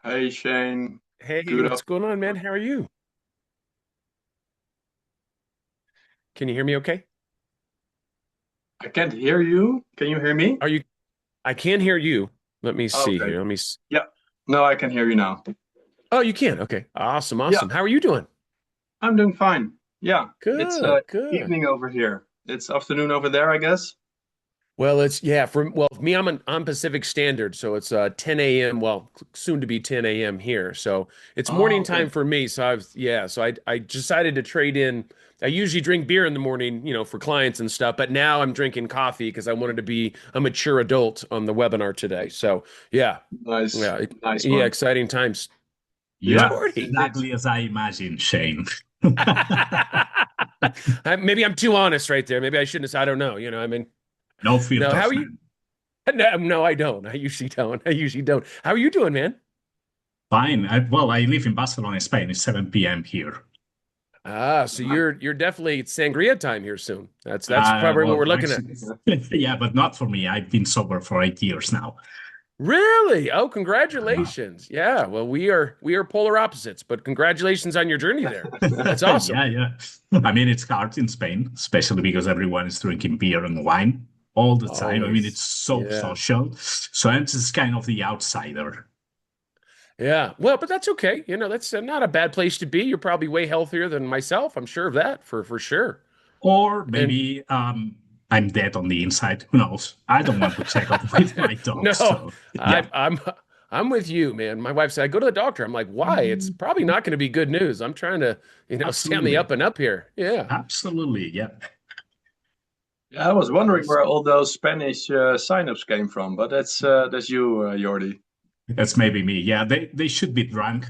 Hey Shane, Hey, good what's afternoon. going on, man? How are you? Can you hear me okay? I can't hear you. Can you hear me? Are you? I can hear you. Let me see Okay. here. Yeah. No, I can hear you now. Oh, you can. Okay. Awesome. Yeah, Awesome. How are you doing? I'm doing fine. Yeah, it's Good. Good. evening over here. It's afternoon over there, I guess. Well, for me, I'm Pacific Standard, so it's 10 a.m. Well, soon to be 10 a.m. here. So it's Oh, morning okay. time for me. So I decided to trade in. I usually drink beer in the morning, for clients and stuff, but now I'm drinking coffee because I wanted to be a mature adult on the webinar today. So yeah, Nice, nice yeah, one. exciting times. Yeah, You're Jordy. indeed. exactly as I imagined, Shane. Maybe I'm too honest right there. Maybe I shouldn't have. I don't know. I mean, No no. How are filters, you? man. No, I don't. I usually don't. I usually don't. How are you doing, man? Fine. I live in Barcelona, Spain. It's 7 p.m. here. So you're definitely it's sangria time here soon. That's probably what Well, we're looking at. actually, yeah, but not for me. I've been sober for 8 years now. Really? Oh, Uh, congratulations. Yeah. Well, we are polar opposites, but congratulations on your journey there. That's awesome. yeah, yeah. I mean, it's hard in Spain, especially because everyone is drinking beer and wine all the time. I mean, it's Always. so Yeah. social. So I'm just kind of the outsider. Yeah. Well, but that's okay. That's not a bad place to be. You're probably way healthier than myself. I'm sure of that for sure. Or And maybe I'm dead on the inside. Who knows? I don't want to check up with my dog. no, So, yeah. I'm with you, man. My wife said, I go to the doctor. I'm like, why? It's probably not going to be good news. I'm trying to, stay on the Absolutely. up and up here. Yeah. Absolutely. Yeah. Yeah, I was wondering where Awesome. all those Spanish signups came from, but that's you, Jordi. That's maybe me. Yeah. They should be drunk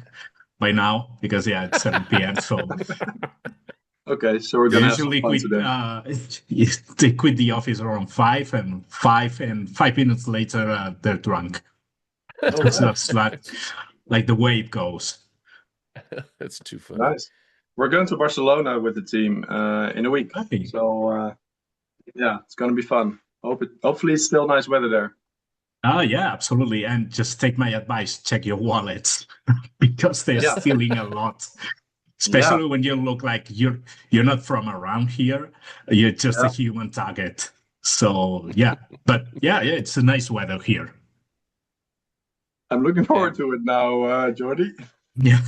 by now because, yeah, it's 7 p.m. So Okay, so we're they gonna have some usually fun quit, today. they quit the office around 5 and 5 minutes later, they're drunk. Oh, That's nice, just like the way it goes. That's too funny. nice. We're going to Barcelona with the team in a week, Okay. so yeah, it's gonna be fun. Hopefully it's still nice weather there. Yeah, absolutely. And just take my advice, check your wallets because they're Yeah, stealing a lot. yeah, Especially when you look like you're not from around here. You're just a yeah. human target. So yeah. But yeah, it's a nice weather here. I'm looking Yeah. forward to it now, Jordi. Yeah.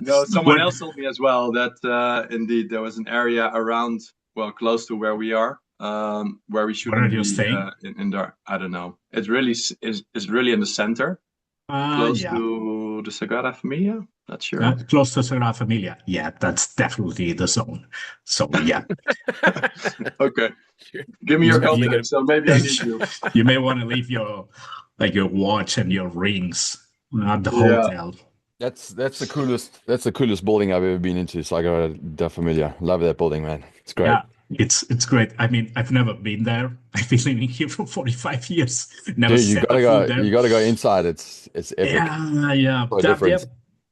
No, someone What else told me as well that indeed there was an area around, well, close to where we are, where we where are shouldn't you be staying? in the, I don't know. It's really is really in the center, close Yeah. to the Sagrada Familia. Not sure. Close to Sagrada Familia. Yeah, that's definitely the zone. So yeah. Okay, You're, give me you're your You, you, contact. definitely So maybe I need you. you may want to leave your watch and your rings at the Yeah. hotel. That's the coolest building I've ever been into. Sagrada da Familia. Love that building, man. It's great. Yeah, it's great. I mean, I've never been there. I've been living here for 45 years. Never Dude, you set a gotta foot go. there. You gotta go inside. It's epic. Yeah, yeah, So yeah. different.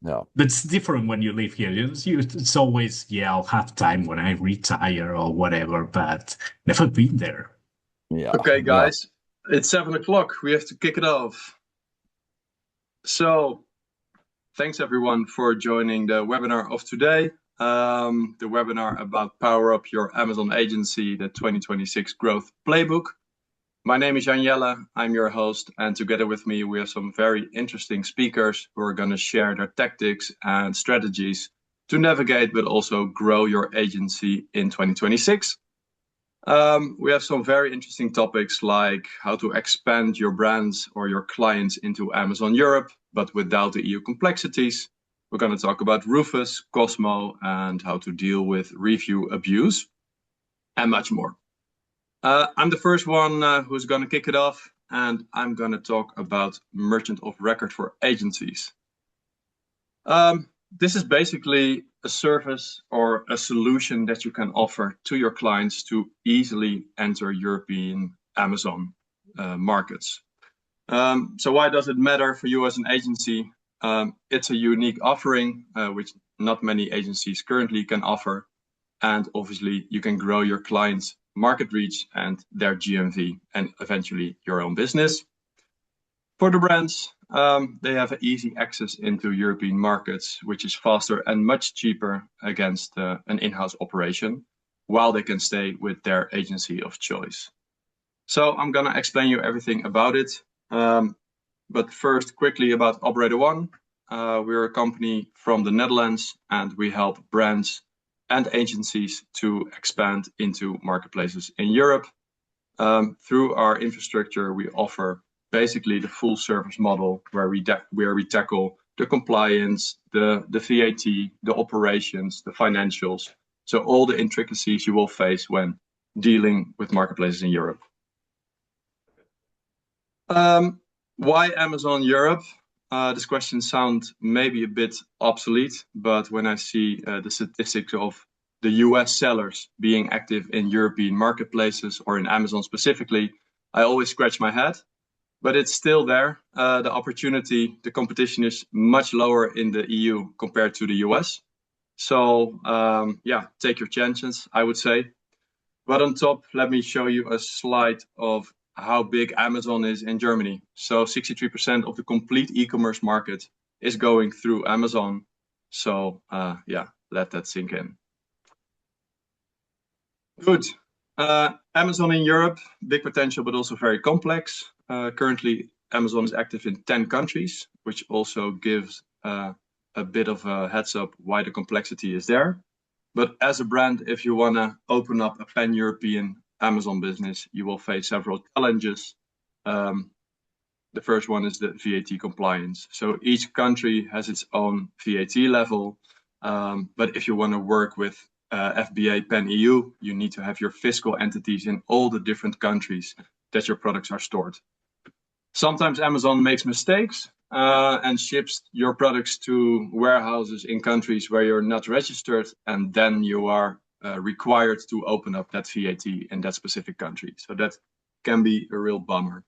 Yeah. But it's different when you live here. It's always, yeah, I'll have time when I retire or whatever, but never been there. Yeah. Okay, Yeah. guys, it's 7 o'clock. We have to kick it off. So thanks everyone for joining the webinar of today. The webinar about Power Up Your Amazon Agency, the 2026 Growth Playbook. My name is Jan-Jelle, I'm your host, and together with me we have some very interesting speakers who are going to share their tactics and strategies to navigate but also grow your agency in 2026. We have some very interesting topics like how to expand your brands or your clients into Amazon Europe, but without the EU complexities. We're going to talk about Rufus, COSMO, and how to deal with review abuse, and much more. I'm the first one who's going to kick it off, and I'm going to talk about Merchant of Record for agencies. This is basically a service or a solution that you can offer to your clients to easily enter European Amazon markets. So why does it matter for you as an agency? It's a unique offering, which not many agencies currently can offer. And obviously you can grow your clients' market reach and their GMV and eventually your own business. For the brands, they have easy access into European markets, which is faster and much cheaper against an in-house operation, while they can stay with their agency of choice. So I'm gonna explain you everything about it. But first, quickly about Operator One. We're a company from the Netherlands, and we help brands and agencies to expand into marketplaces in Europe. Through our infrastructure, we offer basically the full service model where we tackle the compliance, the VAT, the operations, the financials. So all the intricacies you will face when dealing with marketplaces in Europe. Why Amazon Europe? This question sounds maybe a bit obsolete, but when I see the statistics of the US sellers being active in European marketplaces or in Amazon specifically, I always scratch my head. But it's still there. The opportunity, the competition is much lower in the EU compared to the US. So yeah, take your chances, I would say. But on top, let me show you a slide of how big Amazon is in Germany. So 63% of the complete e-commerce market is going through Amazon. So yeah, let that sink in. Good. Amazon in Europe, big potential, but also very complex. Currently, Amazon is active in 10 countries, which also gives a bit of a heads up why the complexity is there. But as a brand, if you want to open up a pan-European Amazon business, you will face several challenges. The first one is the VAT compliance. So each country has its own VAT level. But if you want to work with FBA pan-EU, you need to have your fiscal entities in all the different countries that your products are stored. Sometimes Amazon makes mistakes and ships your products to warehouses in countries where you're not registered, and then you are required to open up that VAT in that specific country. So that can be a real bummer.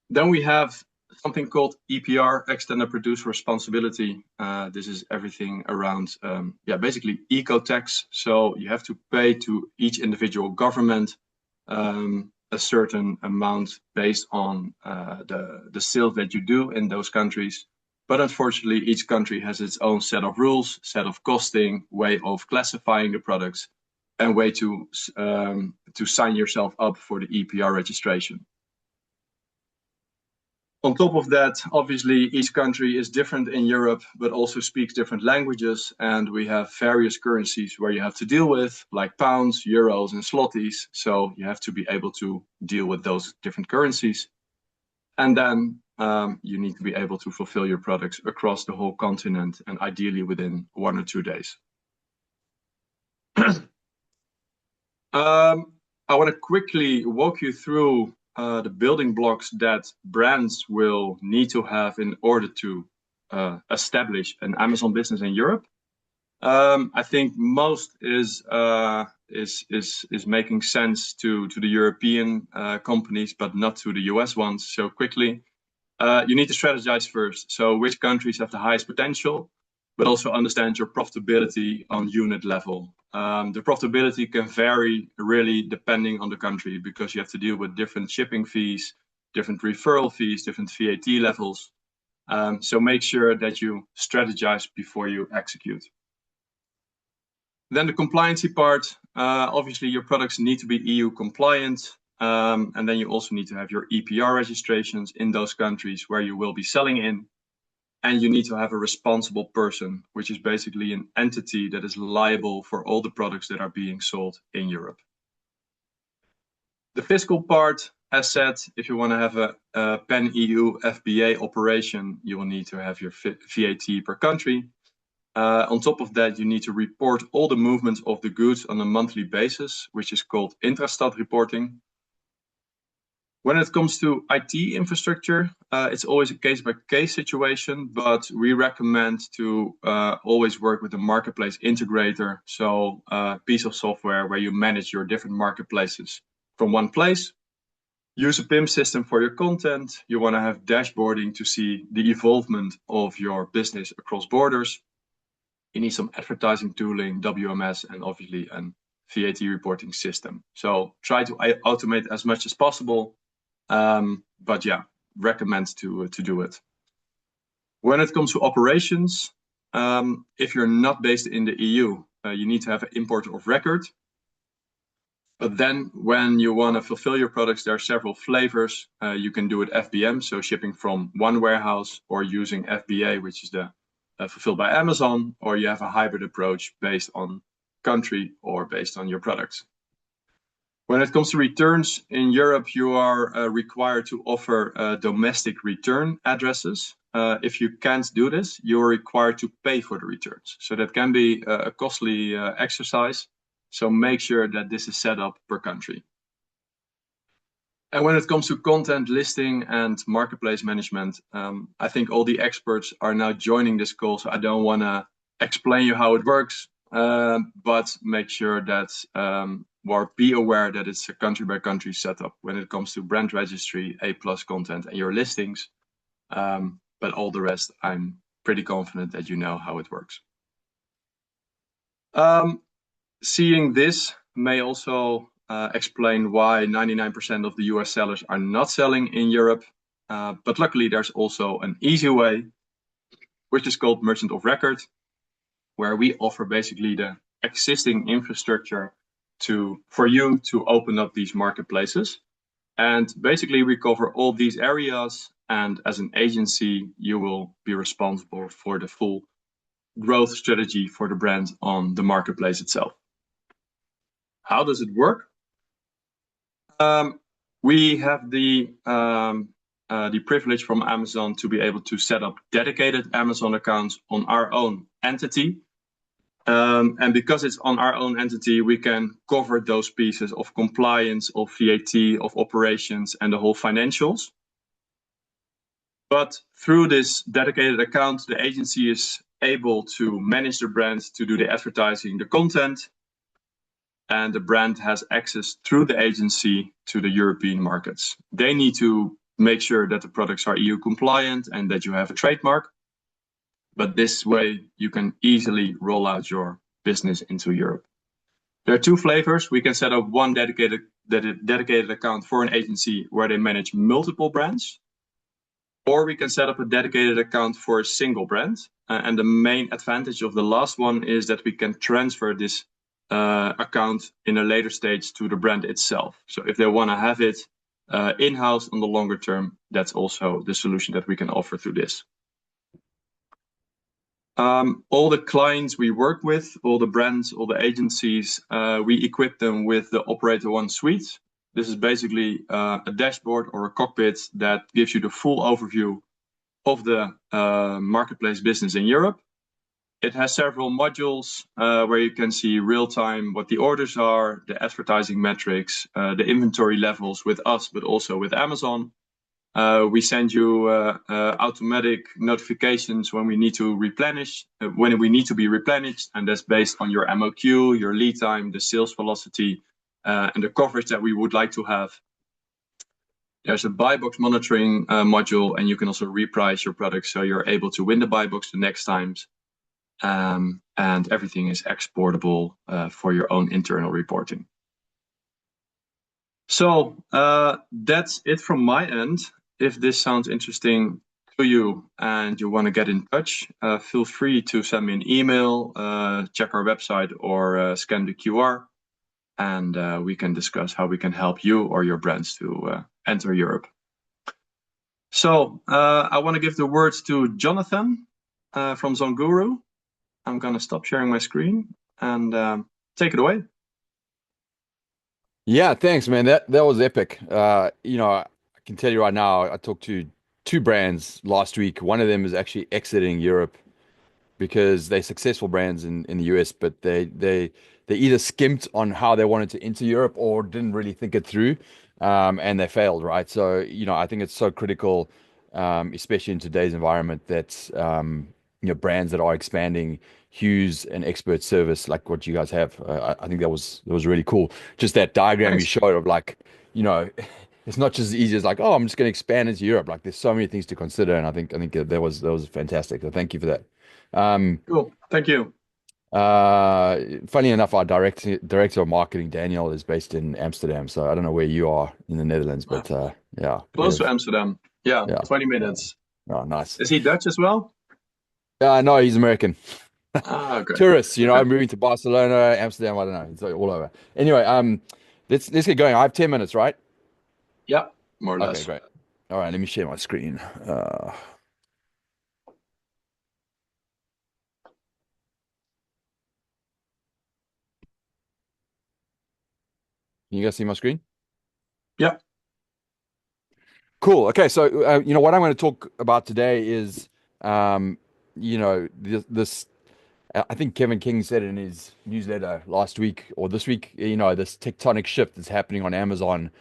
Then we have something called EPR, Extended Producer Responsibility. This is everything around, basically eco-tax. So you have to pay to each individual government a certain amount based on the sales that you do in those countries. But unfortunately, each country has its own set of rules, set of costing, way of classifying the products, and way to sign yourself up for the EPR registration. On top of that, obviously, each country is different in Europe, but also speaks different languages. And we have various currencies where you have to deal with, like pounds, euros, and zlotys. So you have to be able to deal with those different currencies. And then you need to be able to fulfill your products across the whole continent, and ideally within 1 or 2 days. I want to quickly walk you through the building blocks that brands will need to have in order to establish an Amazon business in Europe. I think most is making sense to the European companies, but not to the US ones. So quickly, you need to strategize first. So which countries have the highest potential, but also understand your profitability on unit level. The profitability can vary really depending on the country, because you have to deal with different shipping fees, different referral fees, different VAT levels. So make sure that you strategize before you execute. Then the compliancy part, obviously your products need to be EU compliant. And then you also need to have your EPR registrations in those countries where you will be selling in. And you need to have a responsible person, which is basically an entity that is liable for all the products that are being sold in Europe. The fiscal part, as said, if you want to have a pan-EU FBA operation, you will need to have your VAT per country. On top of that, you need to report all the movements of the goods on a monthly basis, which is called intrastat reporting. When it comes to IT infrastructure, it's always a case-by-case situation, but we recommend to always work with a marketplace integrator. So a piece of software where you manage your different marketplaces from one place. Use a PIM system for your content. You want to have dashboarding to see the evolvement of your business across borders. You need some advertising tooling, WMS, and obviously a VAT reporting system. So try to automate as much as possible. But yeah, recommend to do it. When it comes to operations, if you're not based in the EU, you need to have an import of record. But then when you want to fulfill your products, there are several flavors. You can do it FBM, so shipping from one warehouse, or using FBA, which is the fulfilled by Amazon, or you have a hybrid approach based on country or based on your products. When it comes to returns in Europe, you are required to offer domestic return addresses. If you can't do this, you're required to pay for the returns. So that can be a costly exercise. So make sure that this is set up per country. And when it comes to content listing and marketplace management, I think all the experts are now joining this call, so I don't want to explain you how it works, but make sure that, or be aware that it's a country by country setup when it comes to brand registry, A+ content, and your listings. But all the rest, I'm pretty confident that you know how it works. Seeing this may also explain why 99% of the US sellers are not selling in Europe. But luckily, there's also an easy way, which is called Merchant of Record, where we offer basically the existing infrastructure for you to open up these marketplaces. And basically, we cover all these areas. And as an agency, you will be responsible for the full growth strategy for the brand on the marketplace itself. How does it work? We have the privilege from Amazon to be able to set up dedicated Amazon accounts on our own entity. And because it's on our own entity, we can cover those pieces of compliance, of VAT, of operations, and the whole financials. But through this dedicated account, the agency is able to manage the brand, to do the advertising, the content, and the brand has access through the agency to the European markets. They need to make sure that the products are EU compliant and that you have a trademark. But this way, you can easily roll out your business into Europe. There are two flavors. We can set up one dedicated account for an agency where they manage multiple brands. Or we can set up a dedicated account for a single brand. And the main advantage of the last one is that we can transfer this account in a later stage to the brand itself. So if they want to have it in-house on the longer term, that's also the solution that we can offer through this. All the clients we work with, all the brands, all the agencies, we equip them with the Operator One suite. This is basically a dashboard or a cockpit that gives you the full overview of the marketplace business in Europe. It has several modules where you can see real time what the orders are, the advertising metrics, the inventory levels with us, but also with Amazon. We send you automatic notifications when we need to replenish, when we need to be replenished, and that's based on your MOQ, your lead time, the sales velocity, and the coverage that we would like to have. There's a buy box monitoring module, and you can also reprice your products so you're able to win the buy box the next times. And everything is exportable for your own internal reporting. So that's it from my end. If this sounds interesting to you and you want to get in touch, feel free to send me an email, check our website, or scan the QR, and we can discuss how we can help you or your brands to enter Europe. So I want to give the words to Jonathan from ZonGuru. I'm going to stop sharing my screen and take it away. Yeah, thanks, man. That was epic. You know, I can tell you right now, I talked to two brands last week. One of them is actually exiting Europe because they're successful brands in the US, but they either skimped on how they wanted to enter Europe or didn't really think it through, and they failed, right? So, you know, I think it's so critical, especially in today's environment, that you know, brands that are expanding use an expert service like what you guys have. I think that was really cool. Just that diagram you showed of, like, you know, it's not just as easy as like, oh, I'm just going to expand into Europe. Like, there's so many things to consider, and I think that was fantastic. So thank you for that. Cool. Thank you. Funny enough, our director of marketing, Daniel, is based in Amsterdam. So I don't know where you are in the Netherlands, but yeah. Close to Amsterdam. Yeah, Yeah. 20 minutes. Oh, nice. Is he Dutch as well? No, he's American. Okay. Tourists, Okay. moving to Barcelona, Amsterdam, I don't know. It's like all over. Anyway, let's get going. I have 10 minutes, right? Yeah, more or Okay, less. great. All right, let me share my screen. Can you guys see my screen? Yeah. Cool. Okay, so what I'm going to talk about today is, this. I think Kevin King said in his newsletter last week or this week, this tectonic shift that's happening on Amazon,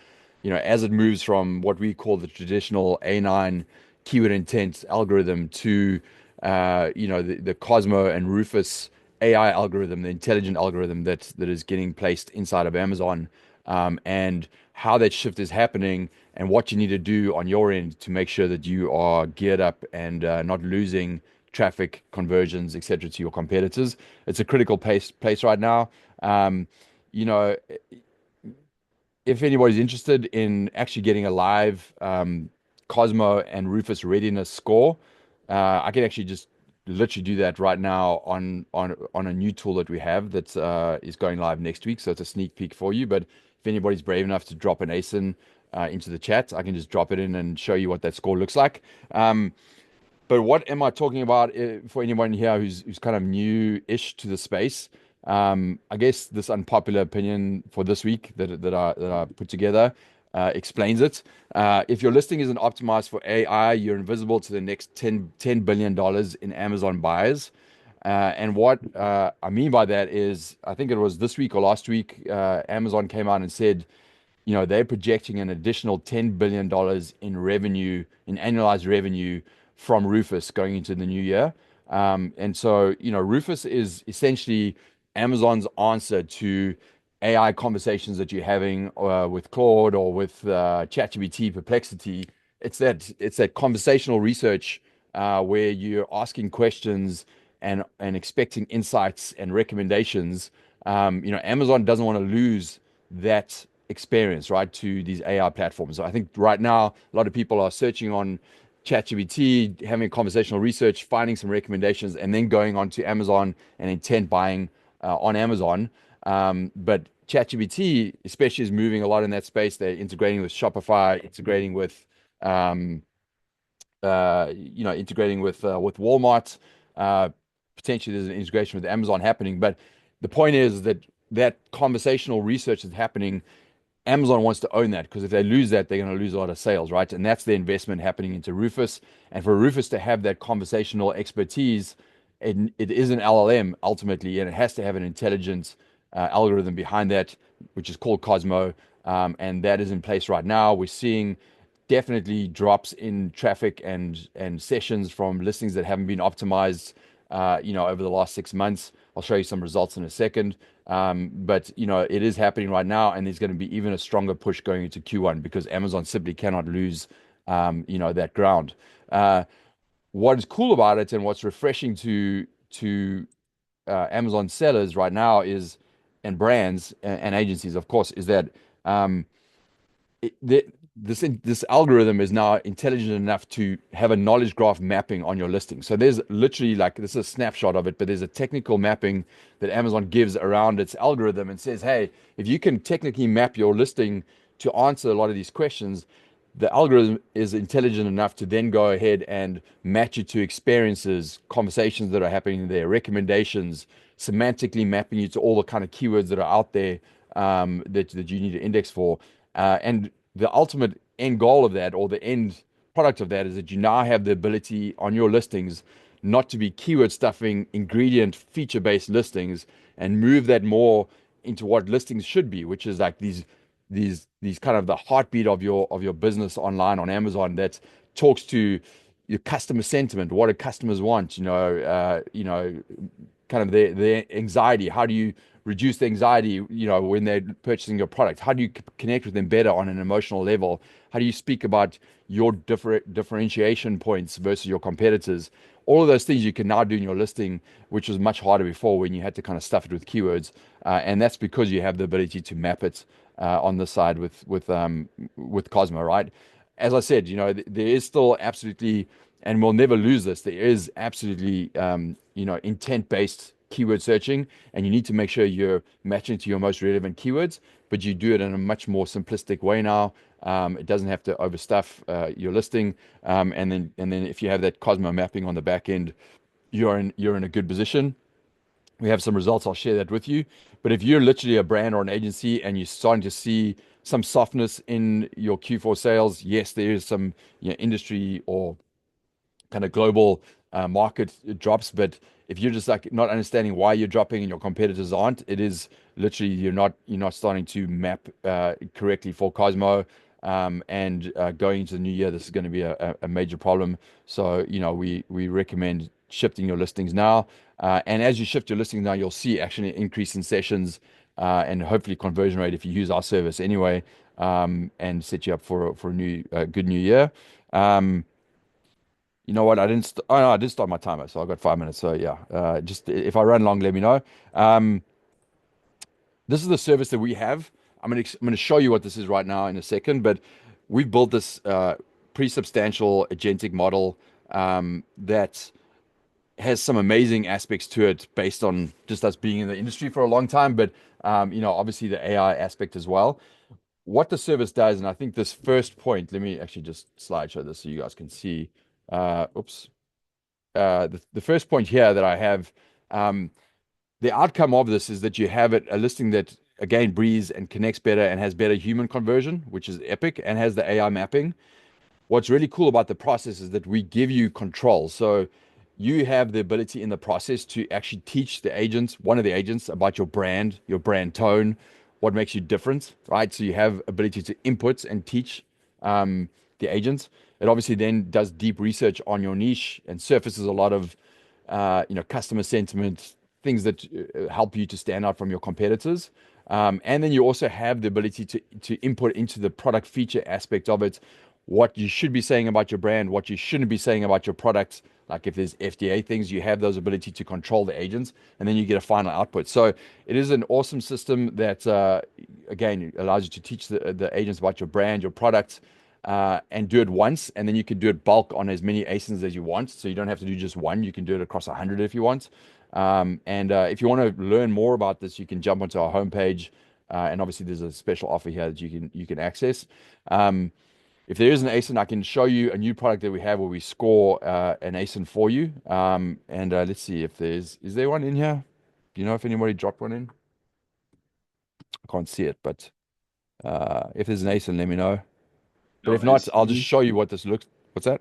as it moves from what we call the traditional A9 keyword intent algorithm to, the COSMO and Rufus AI algorithm, the intelligent algorithm that is getting placed inside of Amazon, and how that shift is happening and what you need to do on your end to make sure that you are geared up and not losing traffic conversions, etc., to your competitors. It's a critical place right now. You know, if anybody's interested in actually getting a live Cosmo and Rufus readiness score, I can actually just literally do that right now on a new tool that we have that is going live next week. So it's a sneak peek for you. But if anybody's brave enough to drop an ASIN into the chat, I can just drop it in and show you what that score looks like. But what am I talking about for anyone here who's kind of new-ish to the space? I guess this unpopular opinion for this week that I put together explains it. If your listing isn't optimized for AI, you're invisible to the next $10 billion in Amazon buyers. And what I mean by that is, I think it was this week or last week, Amazon came out and said, they're projecting an additional $10 billion in revenue, in annualized revenue from Rufus going into the new year. And so, Rufus is essentially Amazon's answer to AI conversations that you're having with Claude or with ChatGPT, Perplexity. It's that conversational research where you're asking questions and expecting insights and recommendations. Amazon doesn't want to lose that experience, right, to these AI platforms. So I think right now a lot of people are searching on ChatGPT, having a conversational research, finding some recommendations, and then going on to Amazon and intent buying on Amazon. But ChatGPT, especially, is moving a lot in that space. They're integrating with Shopify, integrating with with Walmart. Potentially, there's an integration with Amazon happening. But the point is that conversational research is happening. Amazon wants to own that because if they lose that, they're going to lose a lot of sales, right? And that's the investment happening into Rufus. And for Rufus to have that conversational expertise, it is an LLM ultimately, and it has to have an intelligent algorithm behind that, which is called Cosmo. And that is in place right now. We're seeing definitely drops in traffic and sessions from listings that haven't been optimized, over the last 6 months. I'll show you some results in a second. But it is happening right now, and there's going to be even a stronger push going into Q1 because Amazon simply cannot lose, that ground. What is cool about it and what's refreshing to Amazon sellers right now is, and brands and agencies, of course, is that this algorithm is now intelligent enough to have a knowledge graph mapping on your listing. So there's literally, like, this is a snapshot of it, but there's a technical mapping that Amazon gives around its algorithm and says, hey, if you can technically map your listing to answer a lot of these questions, the algorithm is intelligent enough to then go ahead and match it to experiences, conversations that are happening there, recommendations, semantically mapping you to all the kind of keywords that are out there that you need to index for. And the ultimate end goal of that, or the end product of that, is that you now have the ability on your listings not to be keyword stuffing, ingredient feature-based listings, and move that more into what listings should be, which is like these kind of the heartbeat of your business online on Amazon that talks to your customer sentiment. What do customers want? Kind of their anxiety. How do you reduce the anxiety, when they're purchasing your product? How do you connect with them better on an emotional level? How do you speak about your differentiation points versus your competitors? All of those things you can now do in your listing, which was much harder before when you had to kind of stuff it with keywords. And that's because you have the ability to map it on the side with Cosmo, right? as I said, there is still absolutely, and we'll never lose this. There is absolutely, intent-based keyword searching, and you need to make sure you're matching to your most relevant keywords, but you do it in a much more simplistic way now. It doesn't have to overstuff your listing, and then if you have that Cosmo mapping on the back end, you're in a good position. We have some results. I'll share that with you. But if you're literally a brand or an agency and you're starting to see some softness in your Q4 sales, yes, there is some industry or kind of global market drops. But if you're just like not understanding why you're dropping and your competitors aren't, it is literally you're not starting to map correctly for Cosmo. And going into the new year, this is going to be a major problem. So we recommend shifting your listings now. And as you shift your listings now, you'll see actually an increase in sessions and hopefully conversion rate if you use our service anyway, and set you up for a good new year. You know what? I didn't. Oh no, I did start my timer, so I've got 5 minutes. So yeah, just if I run long, let me know. This is the service that we have. I'm gonna show you what this is right now in a second, but we've built this pretty substantial agentic model that has some amazing aspects to it based on just us being in the industry for a long time, but obviously the AI aspect as well. What the service does, and I think this first point, let me actually just slideshow this so you guys can see. Oops. The first point here that I have, the outcome of this is that you have a listing that again breathes and connects better and has better human conversion, which is epic, and has the AI mapping. What's really cool about the process is that we give you control. So you have the ability in the process to actually teach one of the agents about your brand tone, what makes you different, right? So you have ability to input and teach the agents. It obviously then does deep research on your niche and surfaces a lot of customer sentiment, things that help you to stand out from your competitors. And then you also have the ability to input into the product feature aspect of it, what you should be saying about your brand, what you shouldn't be saying about your products. Like if there's FDA things, you have those ability to control the agents, and then you get a final output. So it is an awesome system that, again, allows you to teach the agents about your brand, your products, and do it once, and then you can do it bulk on as many ASINs as you want. So you don't have to do just one. You can do it across 100 if you want. And if you want to learn more about this, you can jump onto our homepage, and obviously there's a special offer here that you can access. If there is an ASIN, I can show you a new product that we have where we score an ASIN for you. And let's see if is there one in here? Do you know if anybody dropped one in? I can't see it, but if there's an ASIN, let me know. But if not, I'll just show you what this looks. What's that?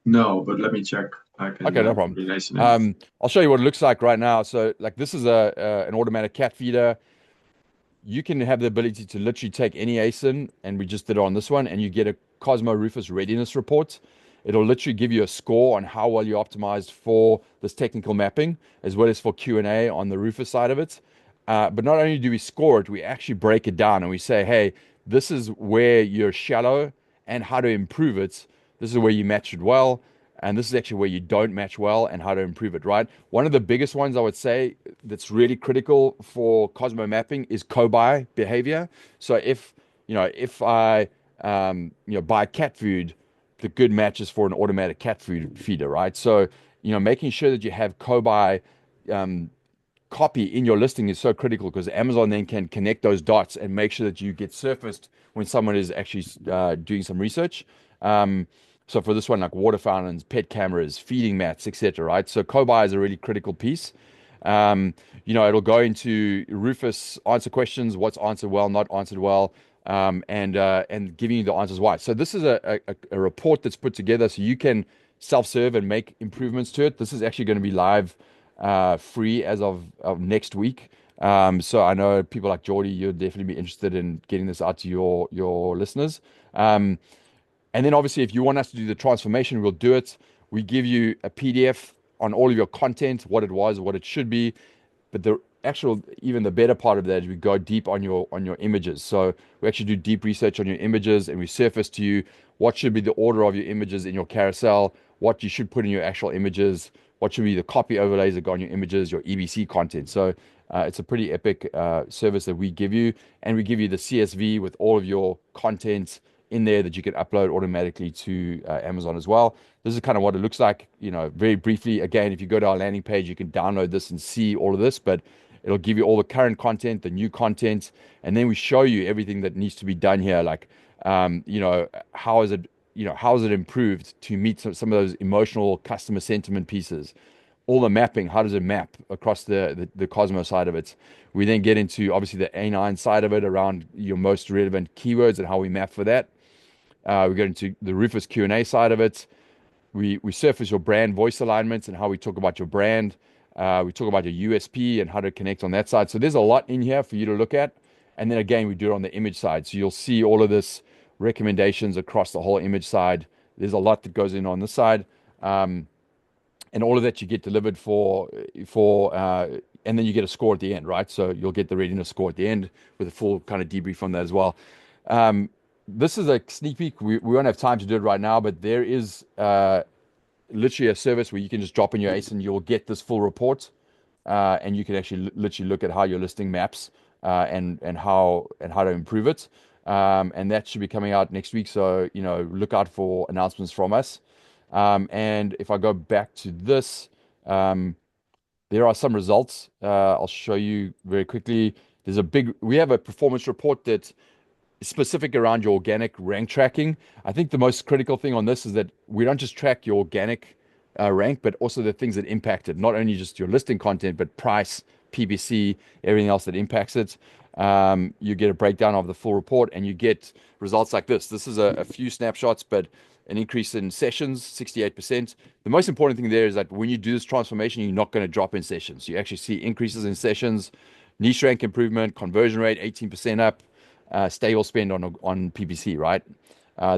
No, but let me check. Okay, no problem. I'll show you what it looks like right now. So like this is an automatic cat feeder. You can have the ability to literally take any ASIN, and we just did it on this one, and you get a COSMO Rufus readiness report. It'll literally give you a score on how well you optimized for this technical mapping, as well as for Q&A on the Rufus side of it. But not only do we score it, we actually break it down and we say, hey, this is where you're shallow and how to improve it. This is where you match it well. And this is actually where you don't match well and how to improve it, right? One of the biggest ones I would say that's really critical for Cosmo mapping is co-buy behavior. So if I buy cat food, the good match is for an automatic cat food feeder, right? So, making sure that you have co-buy copy in your listing is so critical because Amazon then can connect those dots and make sure that you get surfaced when someone is actually doing some research. So for this one, like water fountains, pet cameras, feeding mats, etc., right? So co-buy is a really critical piece. It'll go into Rufus, answer questions, what's answered well, not answered well, and giving you the answers why. So this is a report that's put together so you can self-serve and make improvements to it. This is actually going to be live free as of next week. So I know people like Jordi, you'll definitely be interested in getting this out to your listeners. And then obviously, if you want us to do the transformation, we'll do it. We give you a PDF on all of your content, what it was, what it should be. But even the better part of that is we go deep on your images. So we actually do deep research on your images and we surface to you what should be the order of your images in your carousel, what you should put in your actual images, what should be the copy overlays that go on your images, your EBC content. So it's a pretty epic service that we give you. And we give you the CSV with all of your content in there that you can upload automatically to Amazon as well. This is kind of what it looks like, very briefly. Again, if you go to our landing page, you can download this and see all of this, but it'll give you all the current content, the new content, and then we show you everything that needs to be done here. Like, how is it improved to meet some of those emotional customer sentiment pieces? All the mapping, how does it map across the Cosmo side of it? We then get into obviously the A9 side of it around your most relevant keywords and how we map for that. We get into the Rufus Q&A side of it. We surface your brand voice alignments and how we talk about your brand. We talk about your USP and how to connect on that side. So there's a lot in here for you to look at. And then again, we do it on the image side. So you'll see all of this recommendations across the whole image side. There's a lot that goes in on this side. And all of that you get delivered and then you get a score at the end, right? So you'll get the readiness score at the end with a full kind of debrief on that as well. This is a sneak peek. We won't have time to do it right now, but there is literally a service where you can just drop in your ASIN, you'll get this full report, and you can actually literally look at how your listing maps and how to improve it. And that should be coming out next week. So look out for announcements from us. And if I go back to this, there are some results. I'll show you very quickly. We have a performance report that's specific around your organic rank tracking. I think the most critical thing on this is that we don't just track your organic rank, but also the things that impact it. Not only just your listing content, but price, PPC, everything else that impacts it. You get a breakdown of the full report and you get results like this. This is a few snapshots, but an increase in sessions, 68%. The most important thing there is that when you do this transformation, you're not going to drop in sessions. You actually see increases in sessions, niche rank improvement, conversion rate 18% up, stable spend on PPC, right?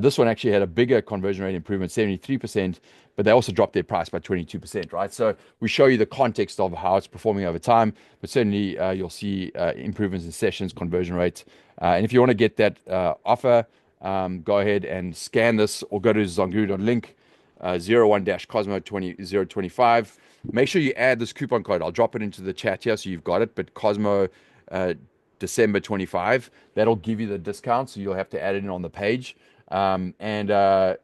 This one actually had a bigger conversion rate improvement, 73%, but they also dropped their price by 22%, right? So we show you the context of how it's performing over time, but certainly you'll see improvements in sessions, conversion rates. And if you want to get that offer, go ahead and scan this or go to ZonGuru.link 01-Cosmo 025. Make sure you add this coupon code. I'll drop it into the chat here so you've got it, but Cosmo December 25, that'll give you the discount, so you'll have to add it in on the page. And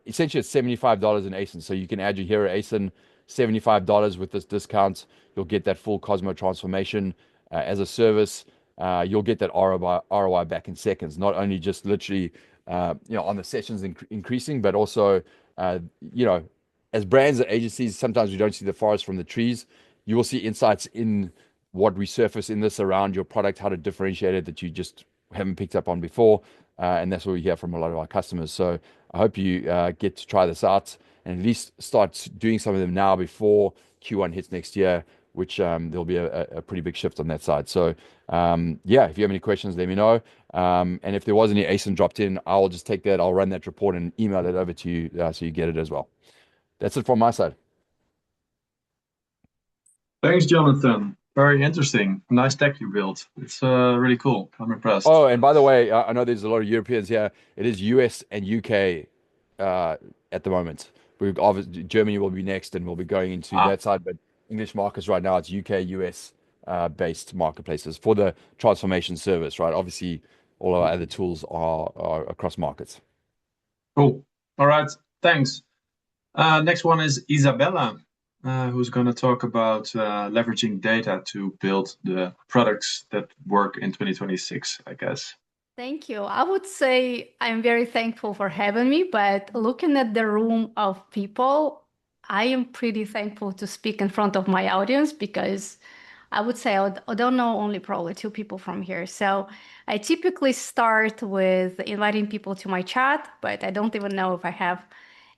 essentially it's $75 in ASIN, so you can add your hero ASIN, $75 with this discount. You'll get that full Cosmo transformation as a service. You'll get that ROI back in seconds, not only just literally on the sessions increasing, but also as brands and agencies, sometimes we don't see the forest from the trees. You will see insights in what we surface in this around your product, how to differentiate it that you just haven't picked up on before. And that's what we hear from a lot of our customers. So I hope you get to try this out and at least start doing some of them now before Q1 hits next year, which there'll be a pretty big shift on that side. So if you have any questions, let me know. And if there was any ASIN dropped in, I'll just take that. I'll run that report and email it over to you so you get it as well. That's it from my side. Thanks, Jonathan. Very interesting. Nice tech you built. It's really cool. I'm impressed. Oh, and by the way, I know there's a lot of Europeans here. It is US and UK at the moment. Obviously, Germany will be next, and we'll be going into that side. But English markets right now, it's UK, US based marketplaces for the transformation service, right? Obviously, all our other tools are across markets. Cool. All right. Thanks. Next one is Izabella, who's going to talk about leveraging data to build the products that work in 2026, I guess. Thank you. I would say I'm very thankful for having me, but looking at the room of people, I am pretty thankful to speak in front of my audience because I would say I don't know only probably 2 people from here. So I typically start with inviting people to my chat, but I don't even know if I have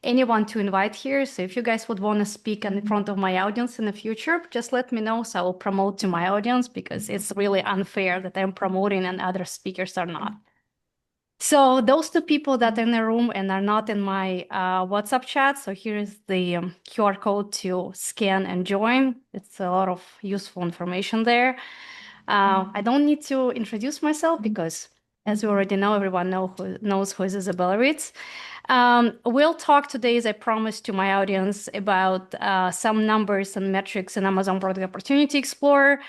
anyone to invite here. So if you guys would want to speak in front of my audience in the future, just let me know so I will promote to my audience because it's really unfair that I'm promoting and other speakers are not. So those 2 people that are in the room and are not in my WhatsApp chat. So here is the QR code to scan and join. It's a lot of useful information there. I don't need to introduce myself because as you already know, everyone knows who is Izabella Ritz. We'll talk today, as I promised to my audience, about some numbers and metrics in Amazon Product Opportunity Explorer.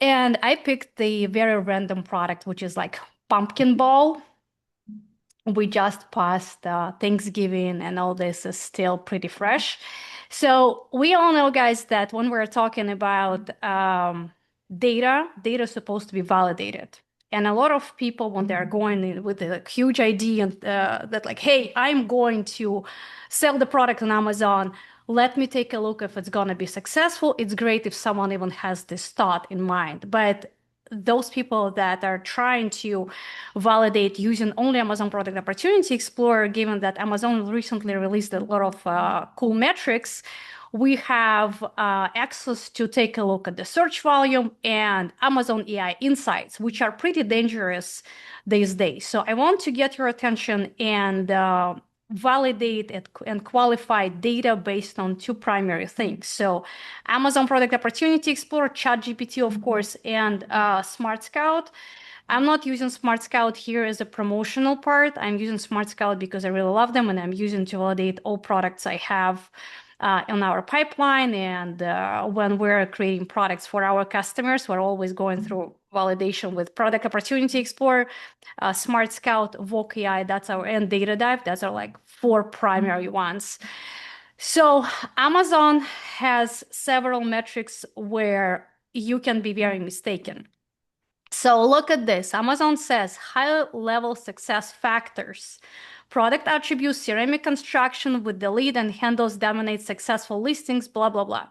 And I picked the very random product, which is like pumpkin ball. We just passed Thanksgiving, and all this is still pretty fresh. So we all know, guys, that when we're talking about data is supposed to be validated. And a lot of people, when they're going in with a huge idea and that like, hey, I'm going to sell the product on Amazon, let me take a look if it's going to be successful. It's great if someone even has this thought in mind. But those people that are trying to validate using only Amazon Product Opportunity Explorer, given that Amazon recently released a lot of cool metrics, we have access to take a look at the search volume and Amazon AI Insights, which are pretty dangerous these days. So I want to get your attention and validate and qualify data based on two primary things. So Amazon Product Opportunity Explorer, ChatGPT, of course, and Smart Scout. I'm not using Smart Scout here as a promotional part. I'm using Smart Scout because I really love them, and I'm using to validate all products I have in our pipeline. And when we're creating products for our customers, we're always going through validation with Product Opportunity Explorer, Smart Scout, Voc AI, and Data Dive. That's our like 4 primary ones. So Amazon has several metrics where you can be very mistaken. So look at this. Amazon says high-level success factors. Product attributes, ceramic construction with the lead and handles dominate successful listings, blah, blah, blah.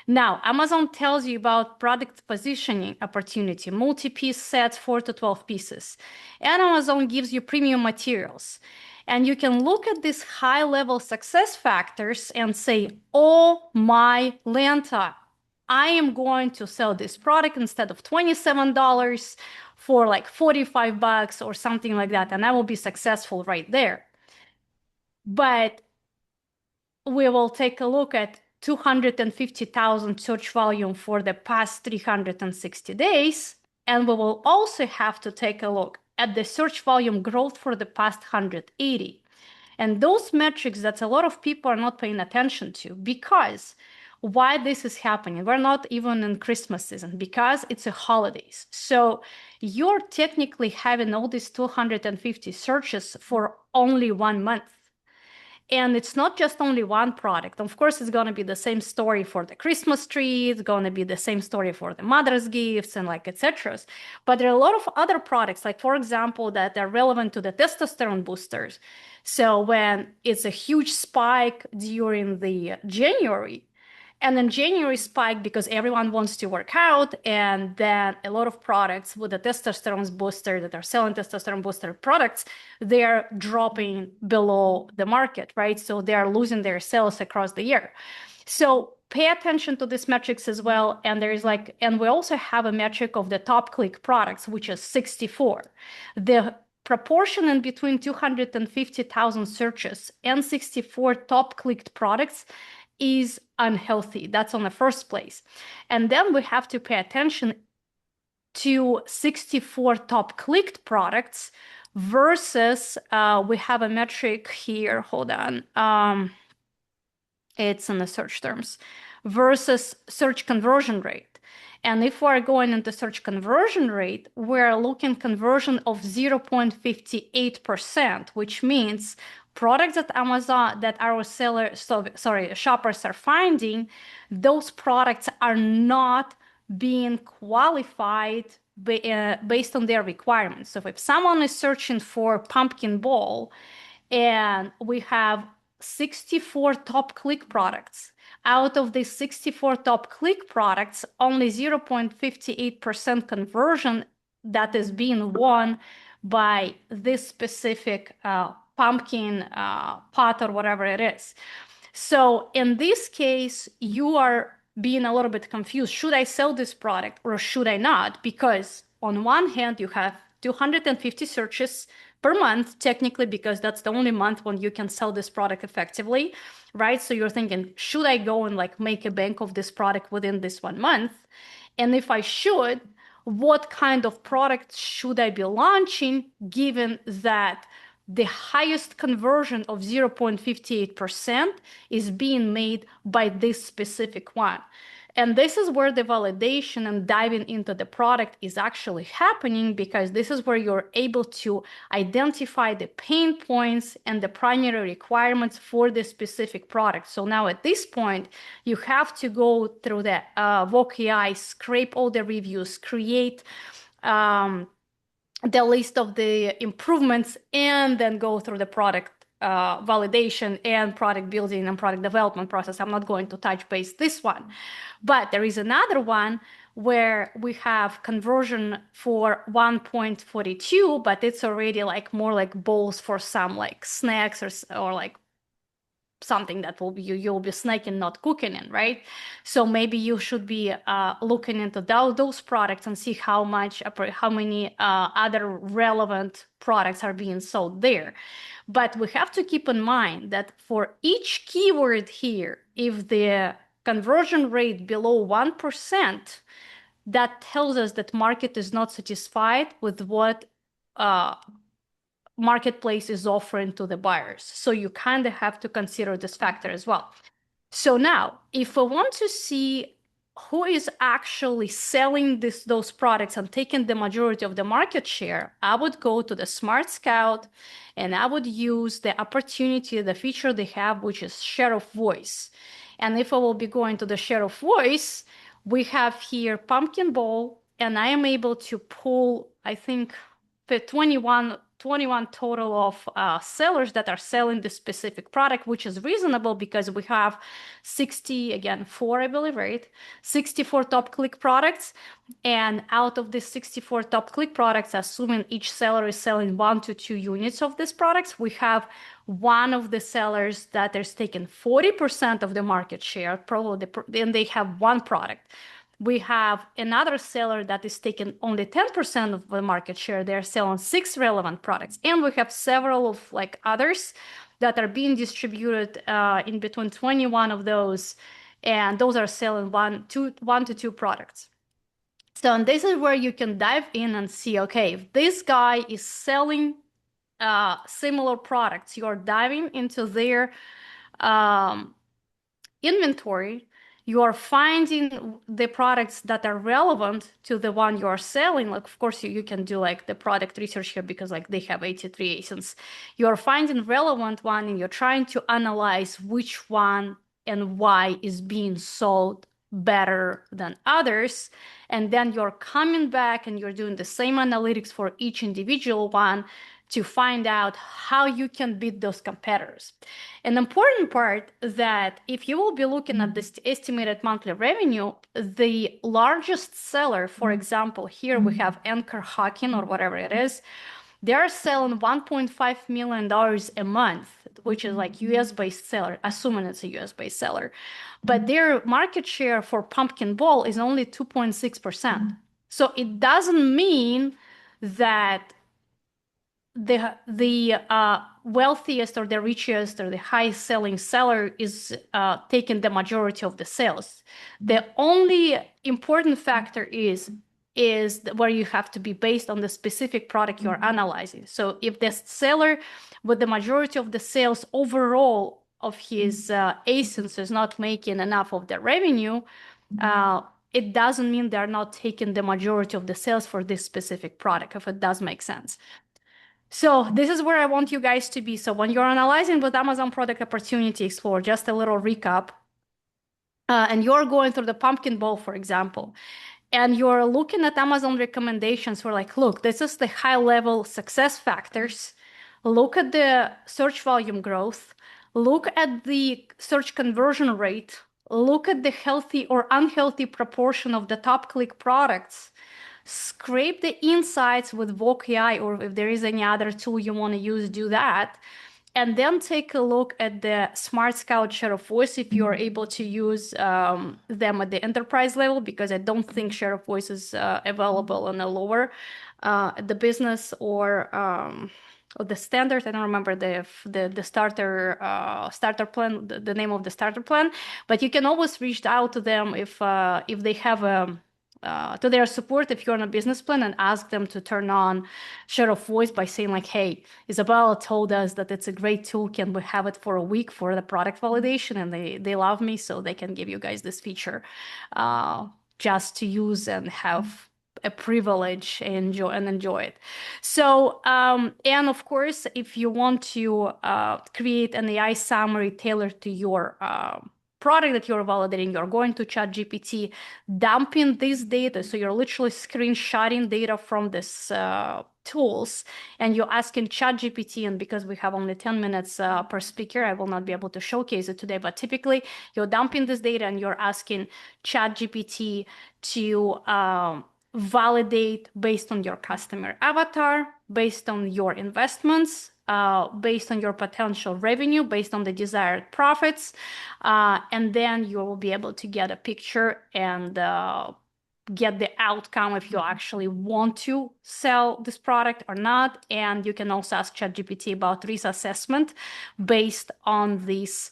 Now, Amazon tells you about product positioning opportunity, multi-piece sets, 4 to 12 pieces. And Amazon gives you premium materials. And you can look at these high-level success factors and say, oh my Lanta, I am going to sell this product instead of $27 for like $45 or something like that, and I will be successful right there. But we will take a look at 250,000 search volume for the past 360 days, and we will also have to take a look at the search volume growth for the past 180. And those metrics that a lot of people are not paying attention to, because why this is happening. We're not even in Christmas season because it's a holidays. So you're technically having all these 250 searches for only 1 month. And it's not just only one product. Of course, it's going to be the same story for the Christmas tree. It's going to be the same story for the mother's gifts and like etc. But there are a lot of other products, like for example, that are relevant to the testosterone boosters. So when it's a huge spike during the January, and then January spiked because everyone wants to work out, and then a lot of products with the testosterone booster that are selling testosterone booster products, they're dropping below the market, right? So they are losing their sales across the year. So pay attention to these metrics as well. And and we also have a metric of the top click products, which is 64. The proportion in between 250,000 searches and 64 top clicked products is unhealthy. That's on the first place. And then we have to pay attention to 64 top clicked products versus we have a metric here. Hold on. It's in the search terms versus search conversion rate. And if we're going into search conversion rate, we're looking conversion of 0.58%, which means products at Amazon that our shoppers are finding, those products are not being qualified based on their requirements. So if someone is searching for pumpkin bowl and we have 64 top click products, out of these 64 top click products, only 0.58% conversion that is being won by this specific pumpkin pot or whatever it is. So in this case, you are being a little bit confused. Should I sell this product or should I not? Because on one hand, you have 250 searches per month, technically, because that's the only month when you can sell this product effectively, right? So you're thinking, should I go and like make a bank of this product within this 1 month? And if I should, what kind of product should I be launching, given that the highest conversion of 0.58% is being made by this specific one? And this is where the validation and diving into the product is actually happening, because this is where you're able to identify the pain points and the primary requirements for the specific product. So now at this point, you have to go through the VOC scrape all the reviews, create the list of the improvements, and then go through the product validation and product building and product development process. I'm not going to touch base this one, but there is another one where we have conversion for 1.42, but it's already like more like bowls for some like snacks or like something that will be you'll be snacking, not cooking in, right? So maybe you should be looking into those products and see how many other relevant products are being sold there. But we have to keep in mind that for each keyword here, if the conversion rate below 1%, that tells us that market is not satisfied with what marketplace is offering to the buyers. So you kind of have to consider this factor as well. So now, if I want to see who is actually selling those products and taking the majority of the market share, I would go to the Smart Scout and I would use the opportunity, the feature they have, which is share of voice. And if I will be going to the share of voice, we have here Pumpkin Bowl, and I am able to pull, I think, the 21 total of sellers that are selling this specific product, which is reasonable because we have 64, I believe, right? 64 top click products. And out of these 64 top click products, assuming each seller is selling 1 to 2 units of these products, we have one of the sellers that is taking 40% of the market share, probably, then they have one product. We have another seller that is taking only 10% of the market share. They're selling 6 relevant products. And we have several of like others that are being distributed in between 21 of those. And those are selling 1 to 2 products. So and this is where you can dive in and see, okay, if this guy is selling similar products, you're diving into their inventory, you are finding the products that are relevant to the one you are selling. Like, of course, you can do like the product research here because like they have 83 ASINs. You are finding relevant one and you're trying to analyze which one and why is being sold better than others. And then you're coming back and you're doing the same analytics for each individual one to find out how you can beat those competitors. An important part that if you will be looking at this estimated monthly revenue, the largest seller, for example, here we have Anchor Hawking or whatever it is, they're selling $1.5 million a month, which is like US-based seller, assuming it's a US-based seller. But their market share for Pumpkin Bowl is only 2.6%. So it doesn't mean that the wealthiest or the richest or the highest selling seller is taking the majority of the sales. The only important factor is where you have to be based on the specific product you're analyzing. So if the seller with the majority of the sales overall of his ASINs is not making enough of the revenue, it doesn't mean they're not taking the majority of the sales for this specific product, if it does make sense. So this is where I want you guys to be. So when you're analyzing with Amazon Product Opportunity Explorer, just a little recap, and you're going through the Pumpkin Bowl, for example, and you're looking at Amazon recommendations for like, look, this is the high-level success factors. Look at the search volume growth. Look at the search conversion rate. Look at the healthy or unhealthy proportion of the top click products. Scrape the insights with VOC, or if there is any other tool you want to use, do that. And then take a look at the Smart Scout share of voice if you are able to use them at the enterprise level, because I don't think share of voice is available on a lower the business or the standard. I don't remember the starter plan, the name of the starter plan, but you can always reach out to them if they have to their support if you're on a business plan, and ask them to turn on share of voice by saying like, hey, Izabella told us that it's a great tool. Can we have it for a week for the product validation? And they love me, so they can give you guys this feature just to use and have a privilege and enjoy it. So, and of course, if you want to create an AI summary tailored to your product that you're validating, you're going to ChatGPT, dumping this data. So you're literally screenshotting data from this tools, and you're asking ChatGPT, and because we have only 10 minutes per speaker, I will not be able to showcase it today, but typically you're dumping this data and you're asking ChatGPT to validate based on your customer avatar, based on your investments, based on your potential revenue, based on the desired profits, and then you will be able to get a picture and get the outcome if you actually want to sell this product or not. And you can also ask ChatGPT about risk assessment based on this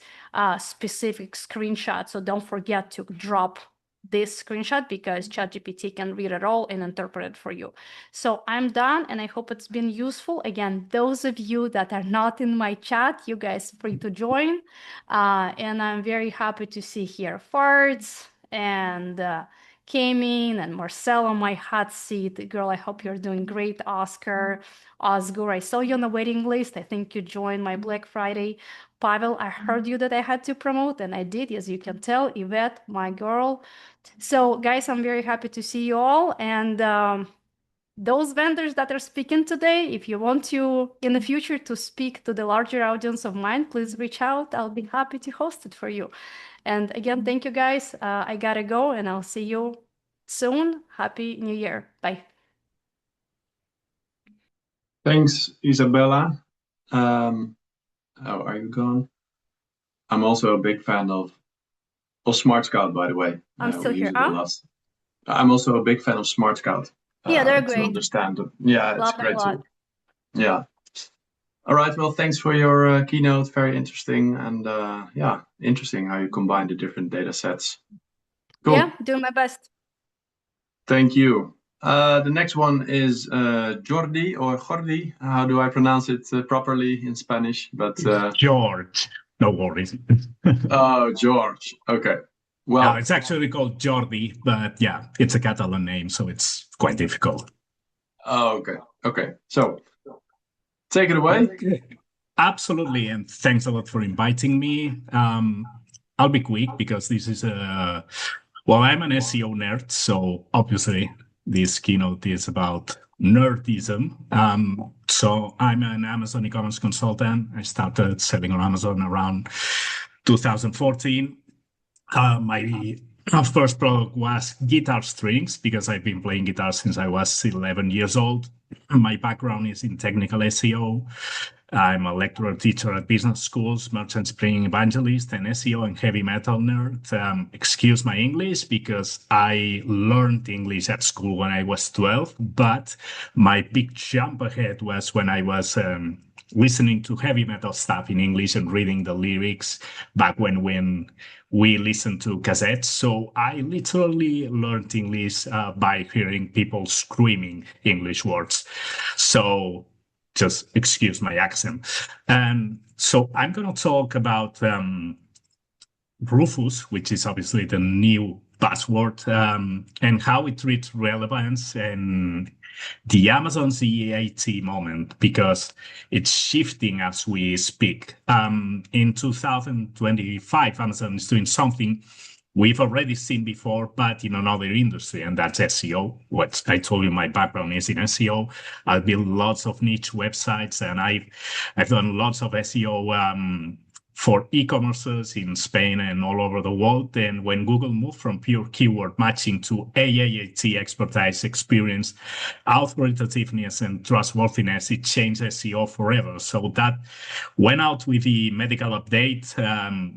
specific screenshot. So don't forget to drop this screenshot, because ChatGPT can read it all and interpret it for you. So I'm done, and I hope it's been useful. Again, those of you that are not in my chat, you guys free to join. And I'm very happy to see here Fards and Kamin and Marcel on my hot seat. Girl, I hope you're doing great. Oscar, Osgur, I saw you on the waiting list. I think you joined my Black Friday. Pavel, I heard you that I had to promote, and I did, as you can tell. Yvette, my girl. So, guys, I'm very happy to see you all. And those vendors that are speaking today, if you want to, in the future, to speak to the larger audience of mine, please reach out. I'll be happy to host it for you. And again, thank you, guys. I gotta go, and I'll see you soon. Happy New Year. Bye. Thanks, Izabella. Oh, are you gone? I'm also a big fan of Smart Scout, by the way. I'm still here. Huh? I'm also a big fan of Smart Scout. Yeah, they're great. To understand them. Yeah, it's Love a them great a lot. tool. Yeah. All right. Well, thanks for your keynote. Very interesting. And yeah, interesting how you combine the different data sets. Cool. Yeah, doing my best. Thank you. The next one is Jordi or Jordi. How do I pronounce it properly in Spanish? But George. No worries. Oh, George. Okay. Well, No, it's actually called Jordi, but yeah, it's a Catalan name, so it's quite difficult. Oh, okay. Okay. So take it away. Absolutely, and thanks a lot for inviting me. I'll be quick because this is well, I'm an SEO nerd, so obviously this keynote is about nerdism. So I'm an Amazon e-commerce consultant. I started selling on Amazon around 2014. My first product was guitar strings because I've been playing guitar since I was 11 years old. My background is in technical SEO. I'm a lecturer teacher at business schools, merchant spring evangelist, and SEO and heavy metal nerd. Excuse my English because I learned English at school when I was 12, but my big jump ahead was when I was listening to heavy metal stuff in English and reading the lyrics back when we listened to cassettes. So I literally learned English by hearing people screaming English words. So just excuse my accent. And so I'm going to talk about Rufus, which is obviously the new buzzword, and how it treats relevance and the Amazon ZAT moment, because it's shifting as we speak. In 2025, Amazon is doing something we've already seen before, but in another industry, and that's SEO. What I told you, my background is in SEO. I've built lots of niche websites, and I've done lots of SEO for e-commerces in Spain and all over the world. And when Google moved from pure keyword matching to AAT, expertise, experience, authoritativeness, and trustworthiness, it changed SEO forever. So that went out with the medical update.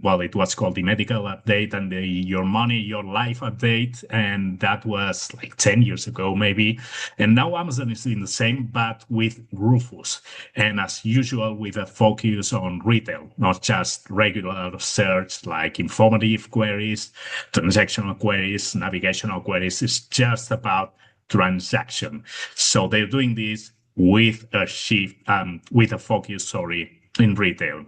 Well, it was called the medical update and the Your Money, Your Life update. And that was like 10 years ago, maybe. And now Amazon is doing the same, but with Rufus. And as usual, with a focus on retail, not just just regular search like informative queries, transactional queries, navigational queries. It's just about transaction. So they're doing this with a focus, in retail.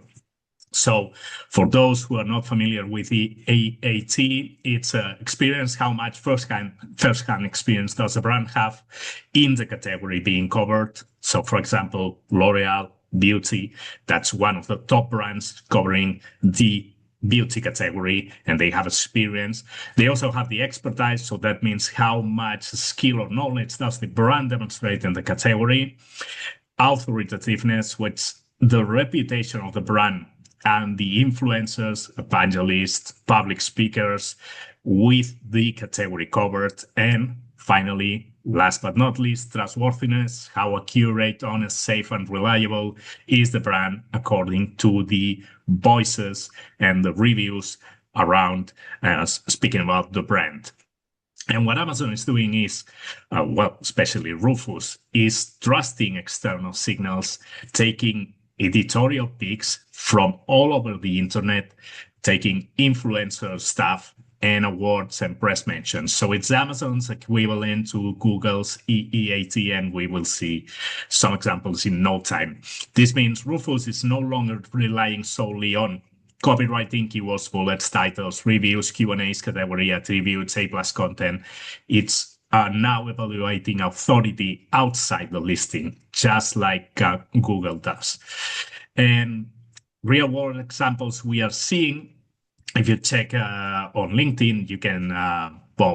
So for those who are not familiar with the AAT, it's experience how much first-hand experience does a brand have in the category being covered. So for example, L'Oreal Beauty, that's one of the top brands covering the beauty category, and they have experience. They also have the expertise, so that means how much skill or knowledge does the brand demonstrate in the category. Authoritativeness, which the reputation of the brand and the influencers, evangelists, public speakers with the category covered. And finally, last but not least, trustworthiness, how accurate, honest, safe, and reliable is the brand according to the voices and the reviews around speaking about the brand. And what Amazon is doing is, especially Rufus, is trusting external signals, taking editorial picks from all over the internet, taking influencer stuff and awards and press mentions. So it's Amazon's equivalent to Google's EEAT, and we will see some examples in no time. This means Rufus is no longer relying solely on copywriting, keywords, bullets, titles, reviews, Q&As, category attributes, A+ content. It's now evaluating authority outside the listing, just like Google does. And real world examples we are seeing, if you check on LinkedIn, you can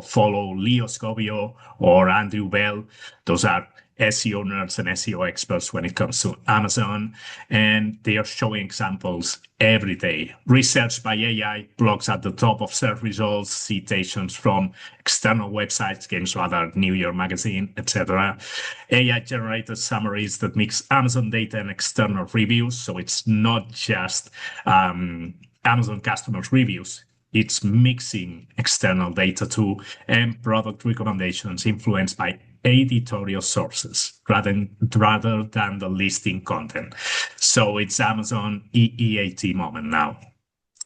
follow Leo Scovio or Andrew Bell. Those are SEO nerds and SEO experts when it comes to Amazon, and they are showing examples every day. Research by AI, blogs at the top of search results, citations from external websites, Games Radar, New York Magazine, etc. AI-generated summaries that mix Amazon data and external reviews, so it's not just Amazon customers' reviews. It's mixing external data too, and product recommendations influenced by editorial sources rather than the listing content. So it's Amazon EEAT moment now.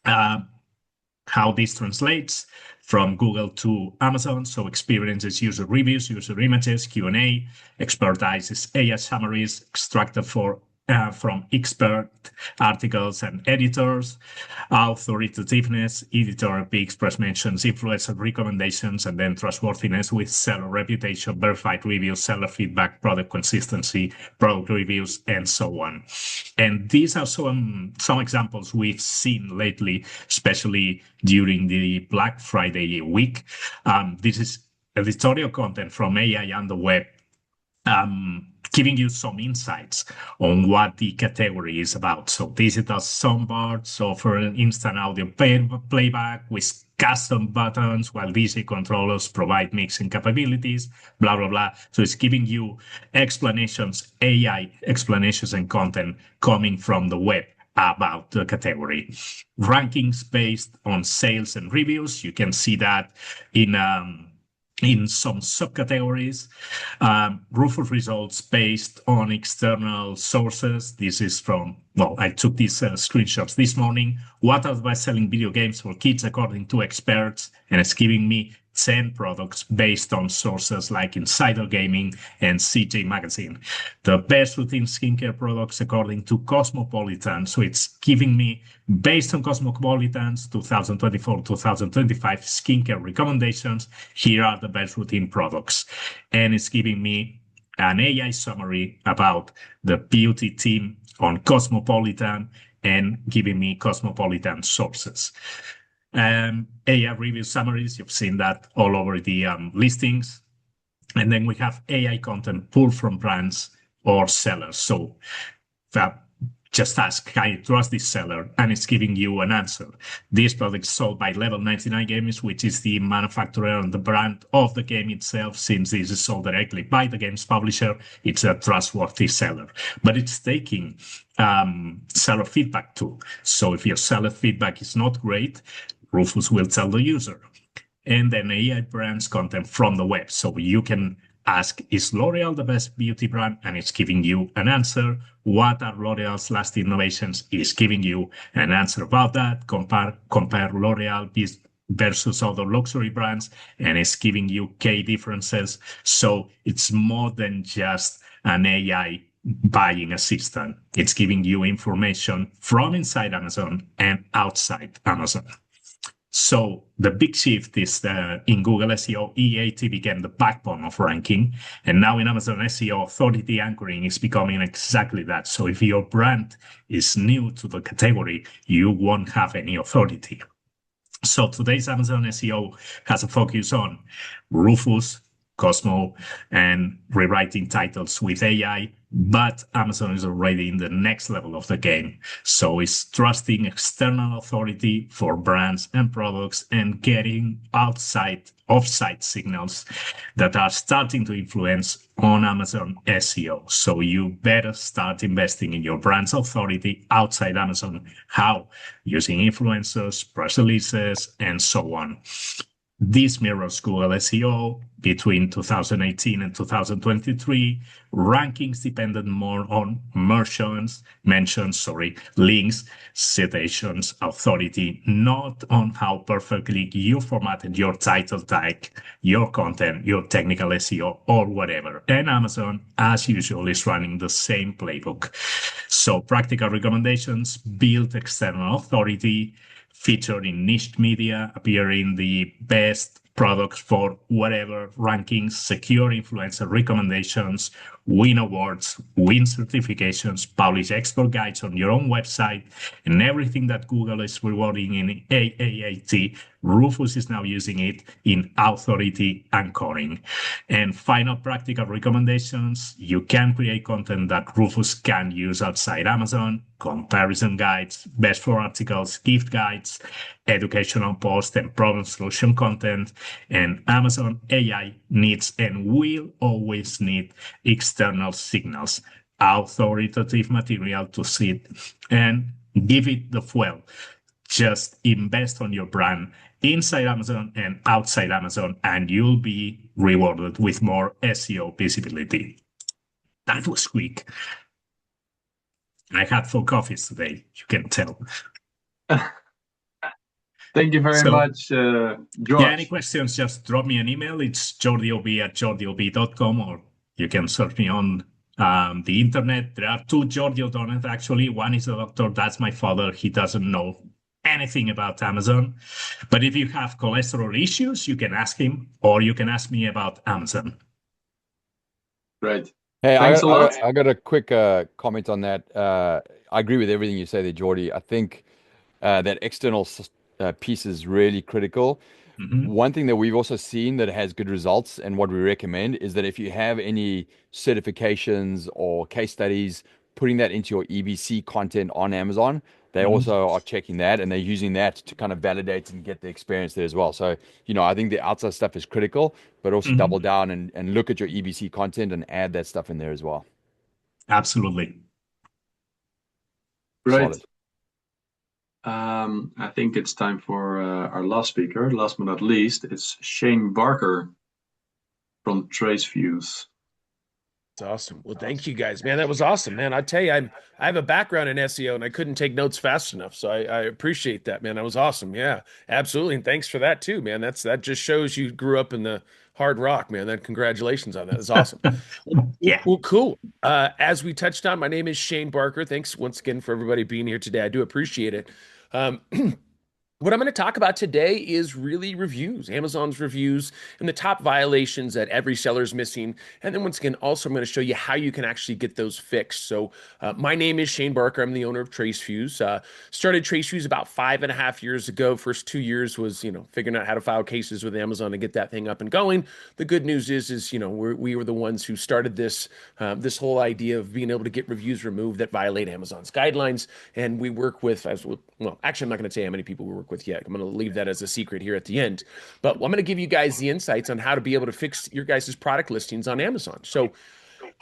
How this translates from Google to Amazon. So experience is user reviews, user images, Q&A. Expertise is AI summaries extracted from expert articles and editors. Authoritativeness, editorial picks, press mentions, influencer recommendations, and then trustworthiness with seller reputation, verified reviews, seller feedback, product consistency, product reviews, and so on. And these are some examples we've seen lately, especially during the Black Friday week. This is editorial content from AI and the web, giving you some insights on what the category is about. So digital soundbars offer instant audio playback with custom buttons, while DC controllers provide mixing capabilities, blah, blah, blah. So it's giving you explanations, AI explanations and content coming from the web about the category. Rankings based on sales and reviews. You can see that in some subcategories. Rufus results based on external sources. This is from, I took these screenshots this morning. What are the best-selling video games for kids according to experts? And it's giving me 10 products based on sources like Insider Gaming and CJ Magazine. The best routine skincare products according to Cosmopolitan. So it's giving me, based on Cosmopolitan's 2024-2025 skincare recommendations, here are the best routine products. And it's giving me an AI summary about the beauty team on Cosmopolitan and giving me Cosmopolitan sources. AI review summaries, you've seen that all over the listings. And then we have AI content pulled from brands or sellers. So just ask, can you trust this seller? And it's giving you an answer. This product is sold by Level 99 Games, which is the manufacturer and the brand of the game itself. Since this is sold directly by the game's publisher, it's a trustworthy seller. But it's taking seller feedback too. So if your seller feedback is not great, Rufus will tell the user. And then AI brands content from the web. So you can Ask, is L'Oreal the best beauty brand? And it's giving you an answer. What are L'Oreal's last innovations? Is giving you an answer about that. Compare L'Oreal versus other luxury brands, and it's giving you key differences. So it's more than just an AI buying assistant. It's giving you information from inside Amazon and outside Amazon. So the big shift is that in Google SEO, EAT became the backbone of ranking. And now in Amazon SEO, authority anchoring is becoming exactly that. So if your brand is new to the category, you won't have any authority. So today's Amazon SEO has a focus on Rufus, COSMO, and rewriting titles with AI, but Amazon is already in the next level of the game. So it's trusting external authority for brands and products and getting offsite signals that are starting to influence on Amazon SEO. So you better start investing in your brand's authority outside Amazon. How? Using influencers, press releases, and so on. This mirrors Google SEO between 2018 and 2023. Rankings depended more on mentions, links, citations, authority, not on how perfectly you formatted your title tag, your content, your technical SEO, or whatever. And Amazon, as usual, is running the same playbook. So practical recommendations, build external authority, featured in niche media, appear in the best products for whatever rankings, secure influencer recommendations, win awards, win certifications, publish expert guides on your own website, and everything that Google is rewarding in AAAT, Rufus is now using it in authority anchoring. And final practical recommendations, you can create content that Rufus can use outside Amazon, comparison guides, best for articles, gift guides, educational posts, and problem solution content. And Amazon AI needs and will always need external signals, authoritative material to sit and give it the fuel. Just invest on your brand inside Amazon and outside Amazon, and you'll be rewarded with more SEO visibility. That was quick. I had 4 coffees today, you can tell. Thank you very much, George. Yeah, any questions, just drop me an email. It's jordiob@jordiob.com, or you can search me on the internet. There are 2 Jordi Ordonez, actually. One is a doctor, that's my father. He doesn't know anything about Amazon. But if you have cholesterol issues, you can ask him, or you can ask me about Amazon. Great. Hey, Thanks a lot. I got a quick comment on that. I agree with everything you say there, Jordi. I think that external piece is really critical. Mhm. One thing that we've also seen that has good results and what we recommend is that if you have any certifications or case studies, putting that into your EBC content on Amazon, they also are checking that and they're using that to kind of validate and get the experience there as well. So, I think the outside stuff is critical, but also double down and look at your EBC content and add that stuff in there as well. Absolutely. Great. Solid. I think it's time for our last speaker. Last but not least, it's Shane Barker from TraceFuse. That's awesome. Well, thank you guys, man. That was awesome, man. I tell you, I have a background in SEO and I couldn't take notes fast enough. So I appreciate that, man. That was awesome. Yeah, absolutely. And thanks for that too, man. That just shows you grew up in the hard rock, man. Congratulations on that. That's awesome. Yeah. Well, cool. As we touched on, my name is Shane Barker. Thanks once again for everybody being here today. I do appreciate it. What I'm going to talk about today is really reviews, Amazon's reviews, and the top violations that every seller is missing. And then once again, also I'm going to show you how you can actually get those fixed. So my name is Shane Barker. I'm the owner of TraceFuse. Started TraceFuse about 5.5 years ago. First 2 years was, figuring out how to file cases with Amazon and get that thing up and going. The good news is we were the ones who started this whole idea of being able to get reviews removed that violate Amazon's guidelines. And we work with, actually, I'm not going to say how many people we work with yet. I'm going to leave that as a secret here at the end. But I'm going to give you guys the insights on how to be able to fix your guys' product listings on Amazon. So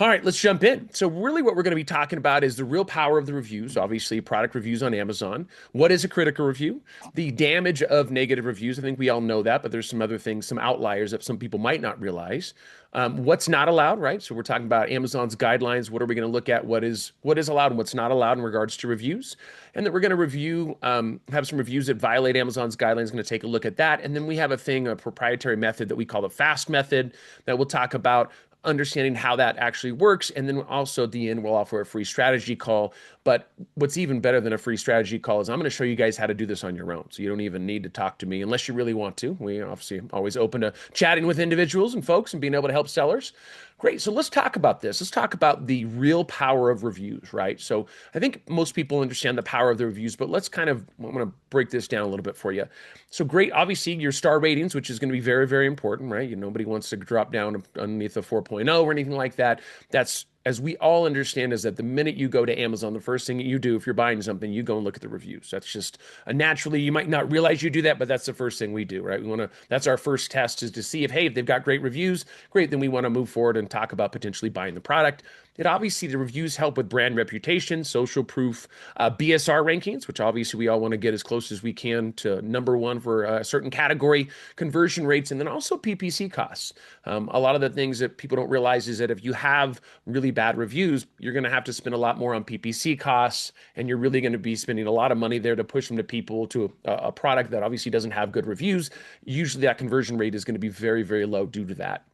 All right, let's jump in. So, really, what we're going to be talking about is the real power of the reviews, obviously, product reviews on Amazon. What is a critical review? The damage of negative reviews. I think we all know that, but there's some other things, some outliers that some people might not realize. What's not allowed, right? So, we're talking about Amazon's guidelines. What are we going to look at? What is allowed and what's not allowed in regards to reviews? And then we're going to review, have some reviews that violate Amazon's guidelines. Going to take a look at that. And then we have a proprietary method that we call the FAST method that we'll talk about understanding how that actually works. And then also at the end, we'll offer a free strategy call. But what's even better than a free strategy call is I'm going to show you guys how to do this on your own. So you don't even need to talk to me unless you really want to. We obviously always open to chatting with individuals and folks and being able to help sellers. Great. So let's talk about this. Let's talk about the real power of reviews, right? So I think most people understand the power of the reviews, but let's I'm going to break this down a little bit for you. So great. Obviously, your star ratings, which is going to be very, very important, right? Nobody wants to drop down underneath a 4.0 or anything like that. That's, as we all understand, is that the minute you go to Amazon, the first thing you do if you're buying something, you go and look at the reviews. That's just naturally, you might not realize you do that, but that's the first thing we do, right? That's our first test, is to see if they've got great reviews, great, then we want to move forward and talk about potentially buying the product. It obviously, the reviews help with brand reputation, social proof, BSR rankings, which obviously we all want to get as close as we can to #1 for a certain category, conversion rates, and then also PPC costs. A lot of the things that people don't realize is that if you have really bad reviews, you're going to have to spend a lot more on PPC costs, and you're really going to be spending a lot of money there to push them to people to a product that obviously doesn't have good reviews. Usually that conversion rate is going to be very, very low due to that.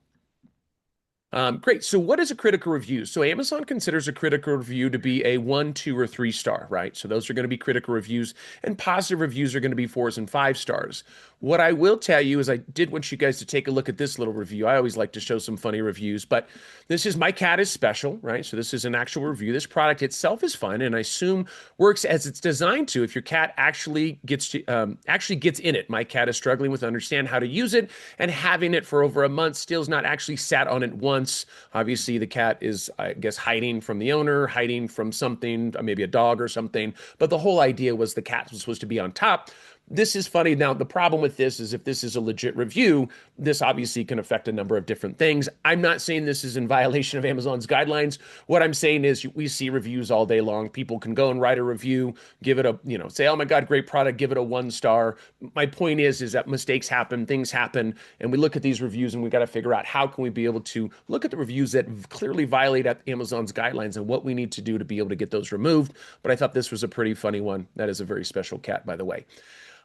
Great. So what is a critical review? So Amazon considers a critical review to be a 1, 2, or 3 star, right? So those are going to be critical reviews, and positive reviews are going to be 4s and 5 stars. What I will tell you is I did want you guys to take a look at this little review. I always like to show some funny reviews, but this is My Cat is Special, right? So this is an actual review. This product itself is fun, and I assume works as it's designed to if your cat actually gets in it. My cat is struggling with understand how to use it, and having it for over a month still has not actually sat on it once. Obviously, the cat is, I guess, hiding from the owner, hiding from something, maybe a dog or something. But the whole idea was the cat was supposed to be on top. This is funny. Now, the problem with this is if this is a legit review, this obviously can affect a number of different things. I'm not saying this is in violation of Amazon's guidelines. What I'm saying is we see reviews all day long. People can go and write a review, give it a, say, oh my God, great product, give it a 1 star. My point is that mistakes happen, things happen, and we look at these reviews and we got to figure out how can we be able to look at the reviews that clearly violate Amazon's guidelines and what we need to do to be able to get those removed. But I thought this was a pretty funny one. That is a very special cat, by the way.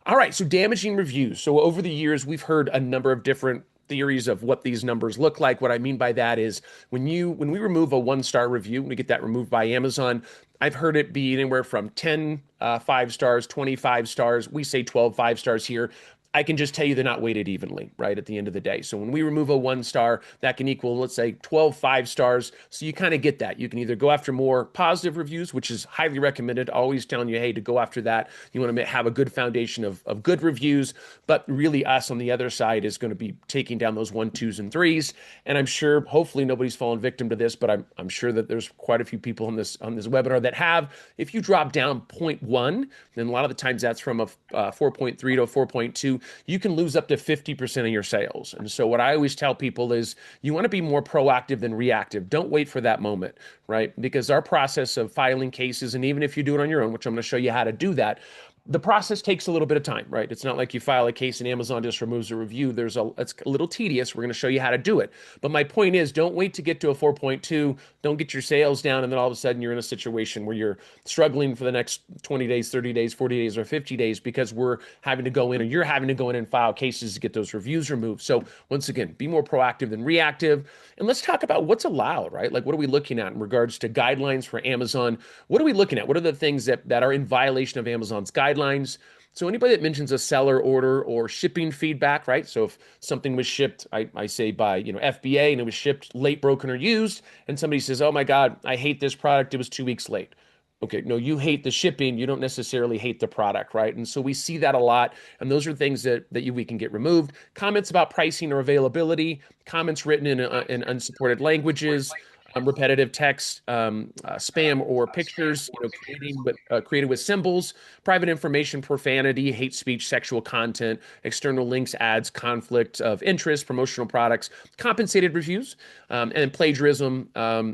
All right, so damaging reviews. So over the years, we've heard a number of different theories of what these numbers look like. What I mean by that is when we remove a 1-star review, we get that removed by Amazon. I've heard it be anywhere from 10 5 stars, 25 stars. We say 12 5 stars here. I can just tell you they're not weighted evenly, right, at the end of the day. So when we remove a 1 star, that can equal, let's say, 12 5 stars. So you kind of get that. You can either go after more positive reviews, which is highly recommended, always telling you, hey, to go after that. You want to have a good foundation of good reviews. But really us on the other side is going to be taking down those 1, 2s, and 3s. And I'm sure, hopefully nobody's fallen victim to this, but I'm sure that there's quite a few people on this webinar that have. If you drop down 0.1, then a lot of the times that's from a 4.3 to a 4.2. You can lose up to 50% of your sales. And so what I always tell people is you want to be more proactive than reactive. Don't wait for that moment, right? Because our process of filing cases, and even if you do it on your own, which I'm going to show you how to do that, the process takes a little bit of time, right? It's not like you file a case and Amazon just removes a review. It's a little tedious. We're going to show you how to do it. But my point is, don't wait to get to a 4.2. Don't get your sales down, and then all of a sudden you're in a situation where you're struggling for the next 20 days, 30 days, 40 days, or 50 days because we're having to go in, or you're having to go in and file cases to get those reviews removed. So once again, be more proactive than reactive. And let's talk about what's allowed, right? Like, what are we looking at in regards to guidelines for Amazon? What are we looking at? What are the things that are in violation of Amazon's guidelines? So anybody that mentions a seller order or shipping feedback, right? So if something was shipped, I say by FBA, and it was shipped late, broken, or used, and somebody says, oh my God, I hate this product, it was 2 weeks late. Okay, no, you hate the shipping, you don't necessarily hate the product, right? And so we see that a lot, and those are things that we can get removed. Comments about pricing or availability, comments written in unsupported languages, repetitive text, spam or pictures, created with symbols, private information, profanity, hate speech, sexual content, external links, ads, conflict of interest, promotional products, compensated reviews, and plagiarism,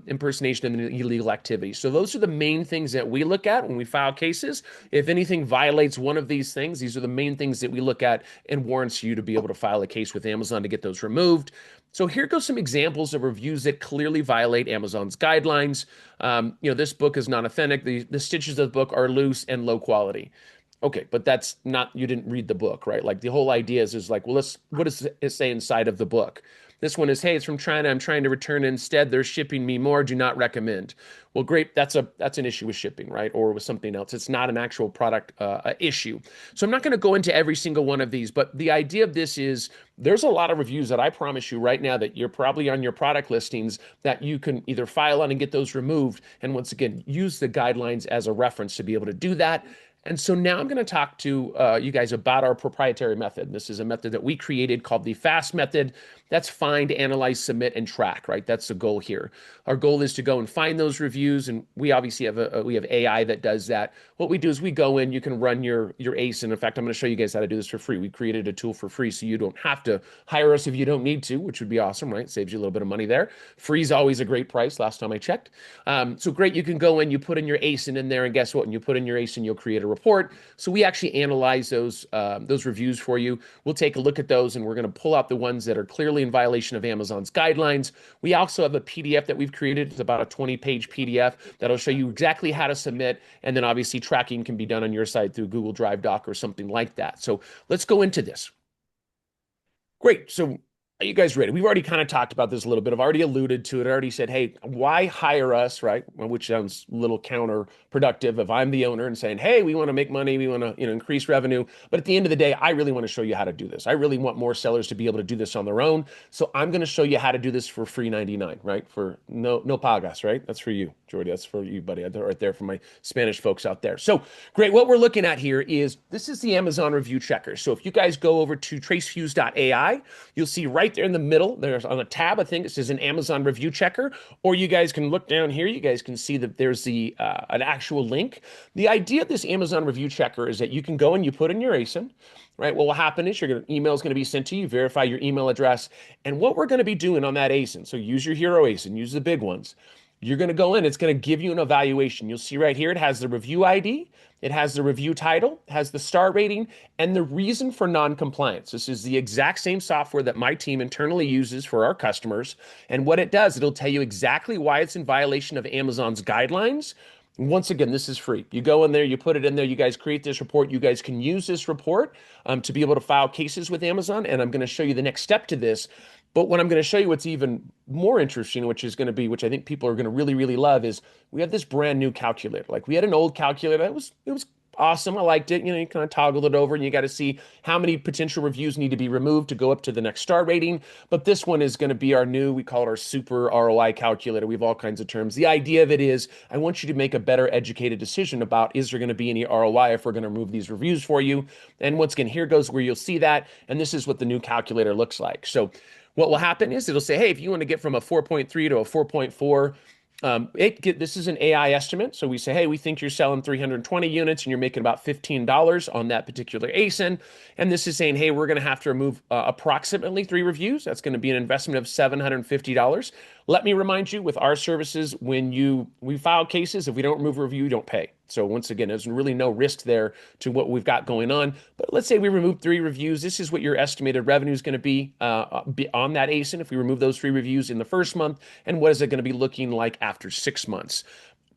impersonation, and illegal activity. So those are the main things that we look at when we file cases. If anything violates one of these things, these are the main things that we look at and warrants you to be able to file a case with Amazon to get those removed. So here goes some examples of reviews that clearly violate Amazon's guidelines. This book is not authentic. The stitches of the book are loose and low quality. Okay, but that's not, you didn't read the book, right? Like the whole idea is like, well, what does it say inside of the book? This one is, hey, it's from China. I'm trying to return it instead. They're shipping me more. Do not recommend. Well, great. That's an issue with shipping, right? Or with something else. It's not an actual product issue. So I'm not going to go into every single one of these, but the idea of this is there's a lot of reviews that I promise you right now that you're probably on your product listings that you can either file on and get those removed. And once again, use the guidelines as a reference to be able to do that. And so now I'm going to talk to you guys about our proprietary method. This is a method that we created called the FAST method. That's find, analyze, submit, and track, right? That's the goal here. Our goal is to go and find those reviews, and we obviously have we have AI that does that. What we do is we go in, you can run your ACE, and in fact, I'm going to show you guys how to do this for free. We created a tool for free, so you don't have to hire us if you don't need to, which would be awesome, right? Saves you a little bit of money there. Free is always a great price, last time I checked. So great, you can go in, you put in your ACE in there, and guess what? When you put in your ACE, you'll create a report. So we actually analyze those reviews for you. We'll take a look at those, and we're going to pull out the ones that are clearly in violation of Amazon's guidelines. We also have a PDF that we've created. It's about a 20-page PDF that'll show you exactly how to submit, and then obviously tracking can be done on your side through Google Drive Doc or something like that. So let's go into this. Great. So are you guys ready? We've already kind of talked about this a little bit. I've already alluded to it. I already said, hey, why hire us, right? Which sounds a little counterproductive if I'm the owner and saying, hey, we want to make money, we want to increase revenue. But at the end of the day, I really want to show you how to do this. I really want more sellers to be able to do this on their own. So I'm going to show you how to do this for free 99, right? For no pagas, right? That's for you, Jordi. That's for you, buddy. Right there for my Spanish folks out there. So great. What we're looking at here is this is the Amazon review checker. So if you guys go over to TraceFuse.ai, you'll see right there in the middle, there's on a tab, I think it says an Amazon review checker, or you guys can look down here. You guys can see that there's an actual link. The idea of this Amazon review checker is that you can go and you put in your ASIN, right? What will happen is your email is going to be sent to you, verify your email address. And what we're going to be doing on that ASIN, so use your hero ASIN, use the big ones. You're going to go in, it's going to give you an evaluation. You'll see right here, it has the review ID, it has the review title, it has the star rating, and the reason for non-compliance. This is the exact same software that my team internally uses for our customers. And what it does, it'll tell you exactly why it's in violation of Amazon's guidelines. Once again, this is free. You go in there, you put it in there, you guys create this report. You guys can use this report to be able to file cases with Amazon. And I'm going to show you the next step to this. But what I'm going to show you what's even more interesting, which is going to be, which I think people are going to really, really love, is we have this brand new calculator. Like we had an old calculator. It was awesome. I liked it. You kind of toggled it over and you got to see how many potential reviews need to be removed to go up to the next star rating. But this one is going to be our new, we call it our super ROI calculator. We have all kinds of terms. The idea of it is I want you to make a better educated decision about, is there going to be any ROI if we're going to remove these reviews for you? And once again, here goes where you'll see that. And this is what the new calculator looks like. So what will happen is it'll say, hey, if you want to get from a 4.3 to a 4.4, this is an AI estimate. So we say, hey, we think you're selling 320 units and you're making about $15 on that particular ASIN. And this is saying, hey, we're going to have to remove approximately 3 reviews. That's going to be an investment of $750. Let me remind you, with our services, when we file cases, if we don't remove a review, you don't pay. So once again, there's really no risk there to what we've got going on. But let's say we remove 3 reviews. This is what your estimated revenue is going to be on that ASIN if we remove those 3 reviews in the first month. And what is it going to be looking like after 6 months?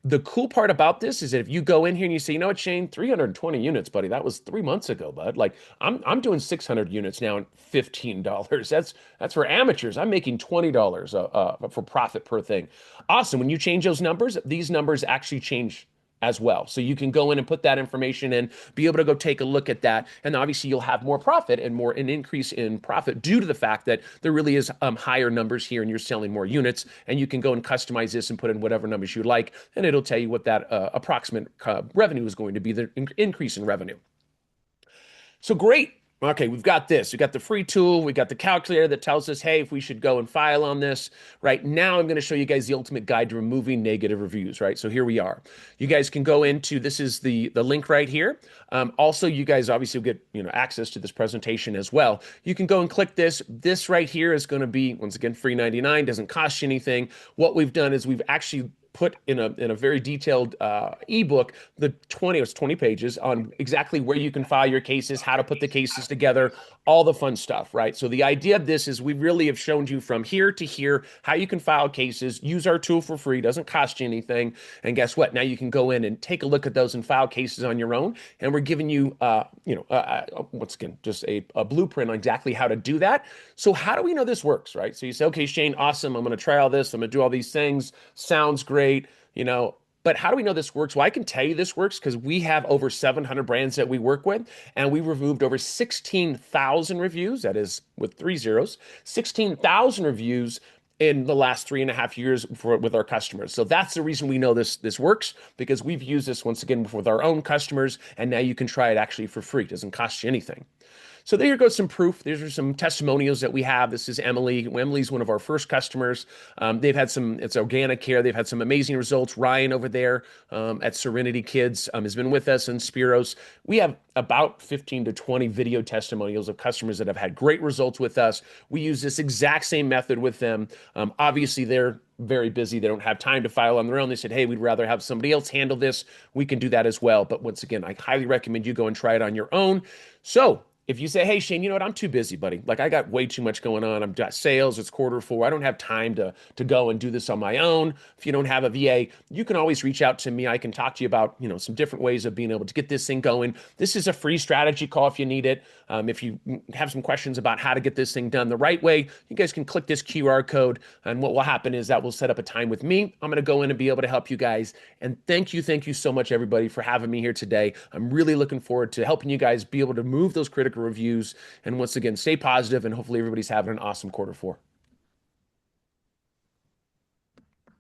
The cool part about this is that if you go in here and you say, you know what, Shane, 320 units, buddy, that was 3 months ago, bud. Like I'm doing 600 units now and $15. That's for amateurs. I'm making $20 for profit per thing. Awesome. When you change those numbers, these numbers actually change as well. So you can go in and put that information in, be able to go take a look at that. And obviously you'll have more profit and an increase in profit due to the fact that there really is higher numbers here and you're selling more units, and you can go and customize this and put in whatever numbers you like. And it'll tell you what that approximate revenue is going to be, the increase in revenue. So great. Okay, we've got this. We've got the free tool. We got the calculator that tells us, hey, if we should go and file on this. Right now, I'm going to show you guys the ultimate guide to removing negative reviews. Right, so here we are. You guys can go into, this is the link right here. Also, you guys obviously get access to this presentation as well. You can go and click this. This right here is going to be, once again, free 99. Doesn't cost you anything. What we've done is we've actually put in a very detailed ebook, it's 20 pages on exactly where you can file your cases, how to put the cases together, all the fun stuff, right? So the idea of this is we really have shown you from here to here how you can file cases, use our tool for free, doesn't cost you anything. And guess what? Now you can go in and take a look at those and file cases on your own. And we're giving you, once again, just a blueprint on exactly how to do that. So how do we know this works, right? So you say, okay, Shane, awesome. I'm going to try all this. I'm going to do all these things. Sounds great. But how do we know this works? Well, I can tell you this works because we have over 700 brands that we work with, and we removed over 16,000 reviews. That is with 3 zeros, 16,000 reviews in the last 3.5 years with our customers. So that's the reason we know this works, because we've used this once again with our own customers, and now you can try it actually for free. It doesn't cost you anything. So there goes some proof. These are some testimonials that we have. This is Emily. Emily's one of our first customers. It's organic care. They've had some amazing results. Ryan over there at Serenity Kids has been with us, and Spiros. We have about 15 to 20 video testimonials of customers that have had great results with us. We use this exact same method with them. Obviously, they're very busy. They don't have time to file on their own. They said, hey, we'd rather have somebody else handle this. We can do that as well. But once again, I highly recommend you go and try it on your own. So if you say, hey, Shane, you know what? I'm too busy, buddy. Like, I got way too much going on. I've got sales. It's Q4. I don't have time to go and do this on my own. If you don't have a VA, you can always reach out to me. I can talk to you about, some different ways of being able to get this thing going. This is a free strategy call if you need it. If you have some questions about how to get this thing done the right way, you guys can click this QR code. And what will happen is that will set up a time with me. I'm going to go in and be able to help you guys. And thank you so much, everybody, for having me here today. I'm really looking forward to helping you guys be able to move those critical reviews. And once again, stay positive, and hopefully everybody's having an awesome Q4.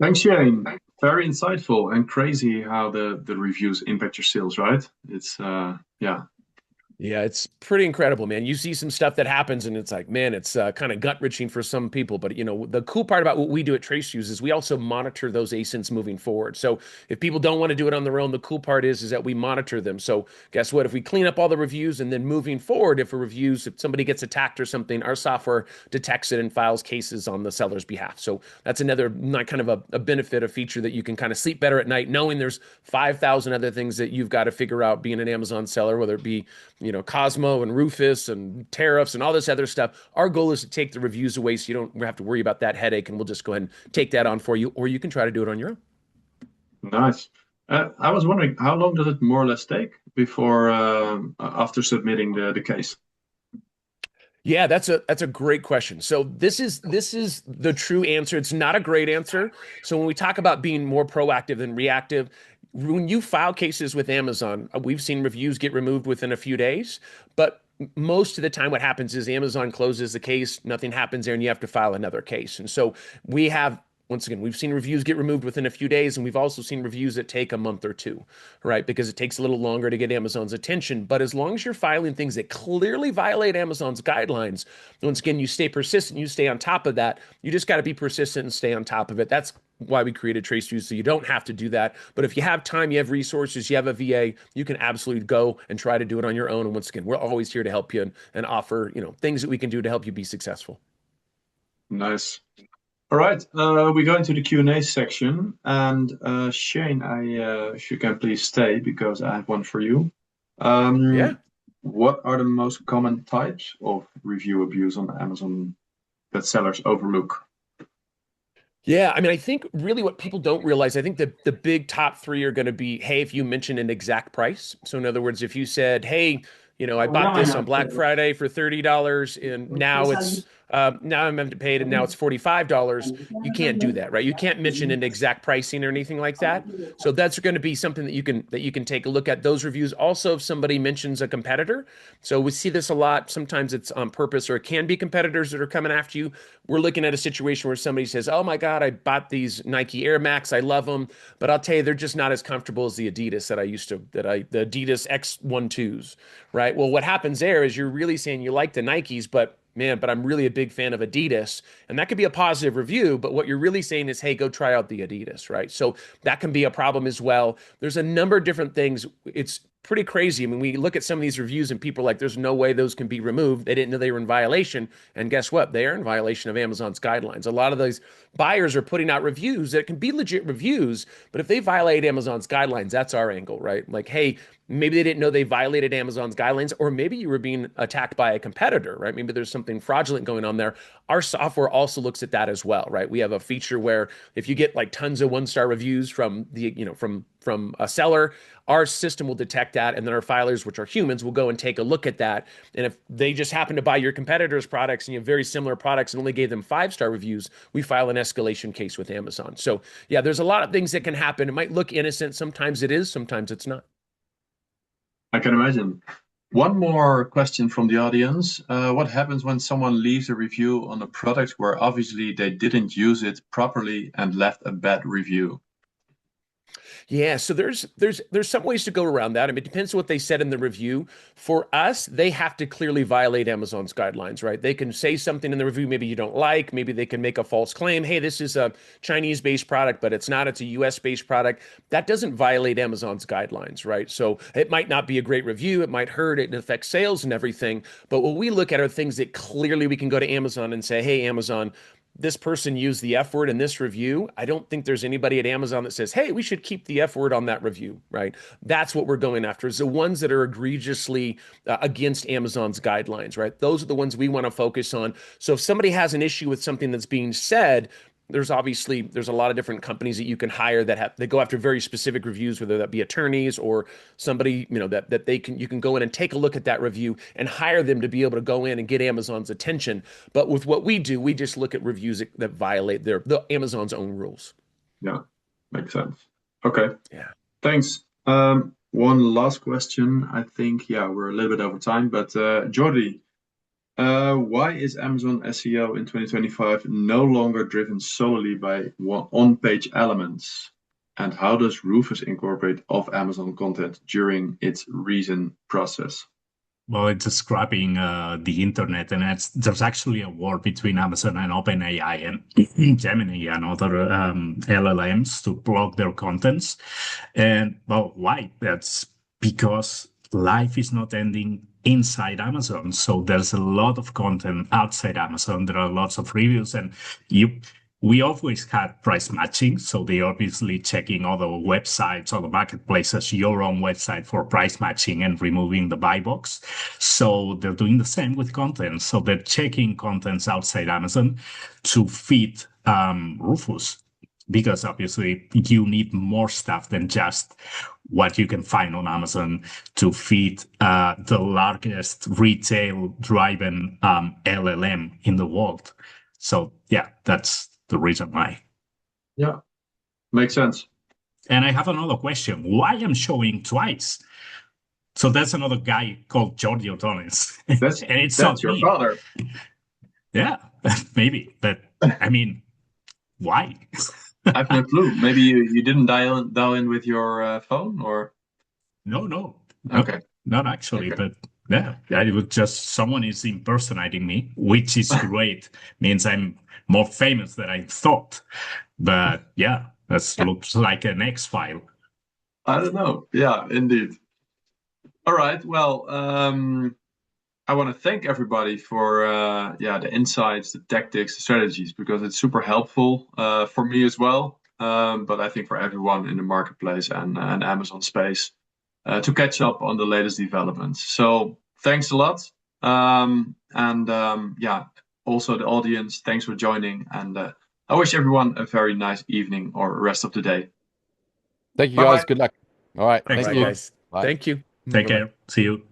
Thanks, Shane. Very insightful and crazy how the reviews impact your sales, right? It's Yeah, it's pretty incredible, man. You see some stuff that happens and it's like, man, it's kind of gut-wrenching for some people. But, the cool part about what we do at TraceFuse is we also monitor those ASINs moving forward. So if people don't want to do it on their own, the cool part is that we monitor them. So guess what? If we clean up all the reviews and then moving forward, if somebody gets attacked or something, our software detects it and files cases on the seller's behalf. So that's another kind of a benefit, a feature that you can kind of sleep better at night, knowing there's 5,000 other things that you've got to figure out being an Amazon seller, whether it be COSMO and Rufus and tariffs and all this other stuff. Our goal is to take the reviews away so you don't have to worry about that headache, and we'll just go ahead and take that on for you, or you can try to do it on your own. Nice. I was wondering, how long does it more or less take before after submitting the case? Yeah, that's a great question. So this is the true answer. It's not a great answer. So when we talk about being more proactive than reactive, when you file cases with Amazon, we've seen reviews get removed within a few days, but most of the time what happens is Amazon closes the case, nothing happens there, and you have to file another case. And so once again, we've seen reviews get removed within a few days, and we've also seen reviews that take a month or two, right? Because it takes a little longer to get Amazon's attention. But as long as you're filing things that clearly violate Amazon's guidelines, once again, you stay persistent, you stay on top of that. You just got to be persistent and stay on top of it. That's why we created TraceFuse, so you don't have to do that. But if you have time, you have resources, you have a VA, you can absolutely go and try to do it on your own. And once again, we're always here to help you and offer, things that we can do to help you be successful. Nice. All right, we go into the Q&A section, and Shane, if you can please stay, because I have one for you. Yeah. What are the most common types of review abuse on Amazon that sellers overlook? Yeah, I mean, I think really what people don't realize, I think the big top 3 are going to be, hey, if you mention an exact price. So in other words, if you said, hey, I bought this on Black Friday for $30 and now it's now I'm paid and now it's $45. You can't do that, right? You can't mention an exact pricing or anything like that. So that's going to be something that you can take a look at those reviews. Also, if somebody mentions a competitor, so we see this a lot. Sometimes it's on purpose, or it can be competitors that are coming after you. We're looking at a situation where somebody says, "Oh my God, I bought these Nike Air Max. I love them, but I'll tell you, they're just not as comfortable as the Adidas the Adidas X12s, right?" Well, what happens there is you're really saying you like the Nikes, but man, but I'm really a big fan of Adidas. And that could be a positive review, but what you're really saying is, hey, go try out the Adidas, right? So that can be a problem as well. There's a number of different things. It's pretty crazy. I mean, we look at some of these reviews and people are like, there's no way those can be removed. They didn't know they were in violation. And guess what? They are in violation of Amazon's guidelines. A lot of those buyers are putting out reviews that can be legit reviews, but if they violate Amazon's guidelines, that's our angle, right? Like, hey, maybe they didn't know they violated Amazon's guidelines, or maybe you were being attacked by a competitor, right? Maybe there's something fraudulent going on there. Our software also looks at that as well, right? We have a feature where if you get like tons of one-star reviews from from a seller, our system will detect that, and then our filers, which are humans, will go and take a look at that. And if they just happen to buy your competitors' products and you have very similar products and only gave them 5-star reviews, we file an escalation case with Amazon. So yeah, there's a lot of things that can happen. It might look innocent. Sometimes it is, sometimes it's not. I can imagine. One more question from the audience. What happens when someone leaves a review on a product where obviously they didn't use it properly and left a bad review? Yeah, so there's some ways to go around that. I mean, it depends on what they said in the review. For us, they have to clearly violate Amazon's guidelines, right? They can say something in the review maybe you don't like, maybe they can make a false claim. Hey, this is a Chinese-based product, but it's not, it's a US-based product. That doesn't violate Amazon's guidelines, right? So it might not be a great review, it might hurt, it affects sales and everything. But what we look at are things that clearly we can go to Amazon and say, hey, Amazon, this person used the F word in this review. I don't think there's anybody at Amazon that says, hey, we should keep the F word on that review, right? That's what we're going after, is the ones that are egregiously against Amazon's guidelines, right? Those are the ones we want to focus on. So if somebody has an issue with something that's being said, there's a lot of different companies that you can hire that go after very specific reviews, whether that be attorneys or somebody, you can go in and take a look at that review and hire them to be able to go in and get Amazon's attention. But with what we do, we just look at reviews that violate the Amazon's own rules. Yeah, makes sense. Okay. Yeah. Thanks. One last question. I think, we're a little bit over time, but Jordi, why is Amazon SEO in 2025 no longer driven solely by on-page elements? And how does Rufus incorporate off-Amazon content during its reason process? Well, it's scrapping the internet, and there's actually a war between Amazon and OpenAI and Gemini and other LLMs to block their contents. And well, why? That's because life is not ending inside Amazon. So there's a lot of content outside Amazon. There are lots of reviews, and we always had price matching. So they obviously checking other websites, other marketplaces, your own website for price matching and removing the buy box. So they're doing the same with content. So they're checking contents outside Amazon to feed Rufus, because obviously you need more stuff than just what you can find on Amazon to feed the largest retail-driven LLM in the world. So yeah, that's the reason why. Yeah, makes sense. And I have another question. Why I'm showing twice? So that's another guy called Jordi Ordonez. That's your father. Yeah, maybe. But I mean, why? I have no clue. Maybe you didn't dial in with your phone, or? No. Okay. Not actually, Okay. but it was just someone is impersonating me, which is great. Means I'm more famous than I thought. But yeah, that looks like an X-file. I don't know. Yeah, indeed. All right. Well, I want to thank everybody for the insights, the tactics, the strategies, because it's super helpful for me as well. But I think for everyone in the marketplace and Amazon space to catch up on the latest developments. So thanks a lot. Also the audience, thanks for joining. And I wish everyone a very nice evening or rest of the day. Thank you, Bye-bye. guys. Good luck. All right. Thanks, Thank you. Guys. Bye. Thank you. Take Bye-bye. care. See you.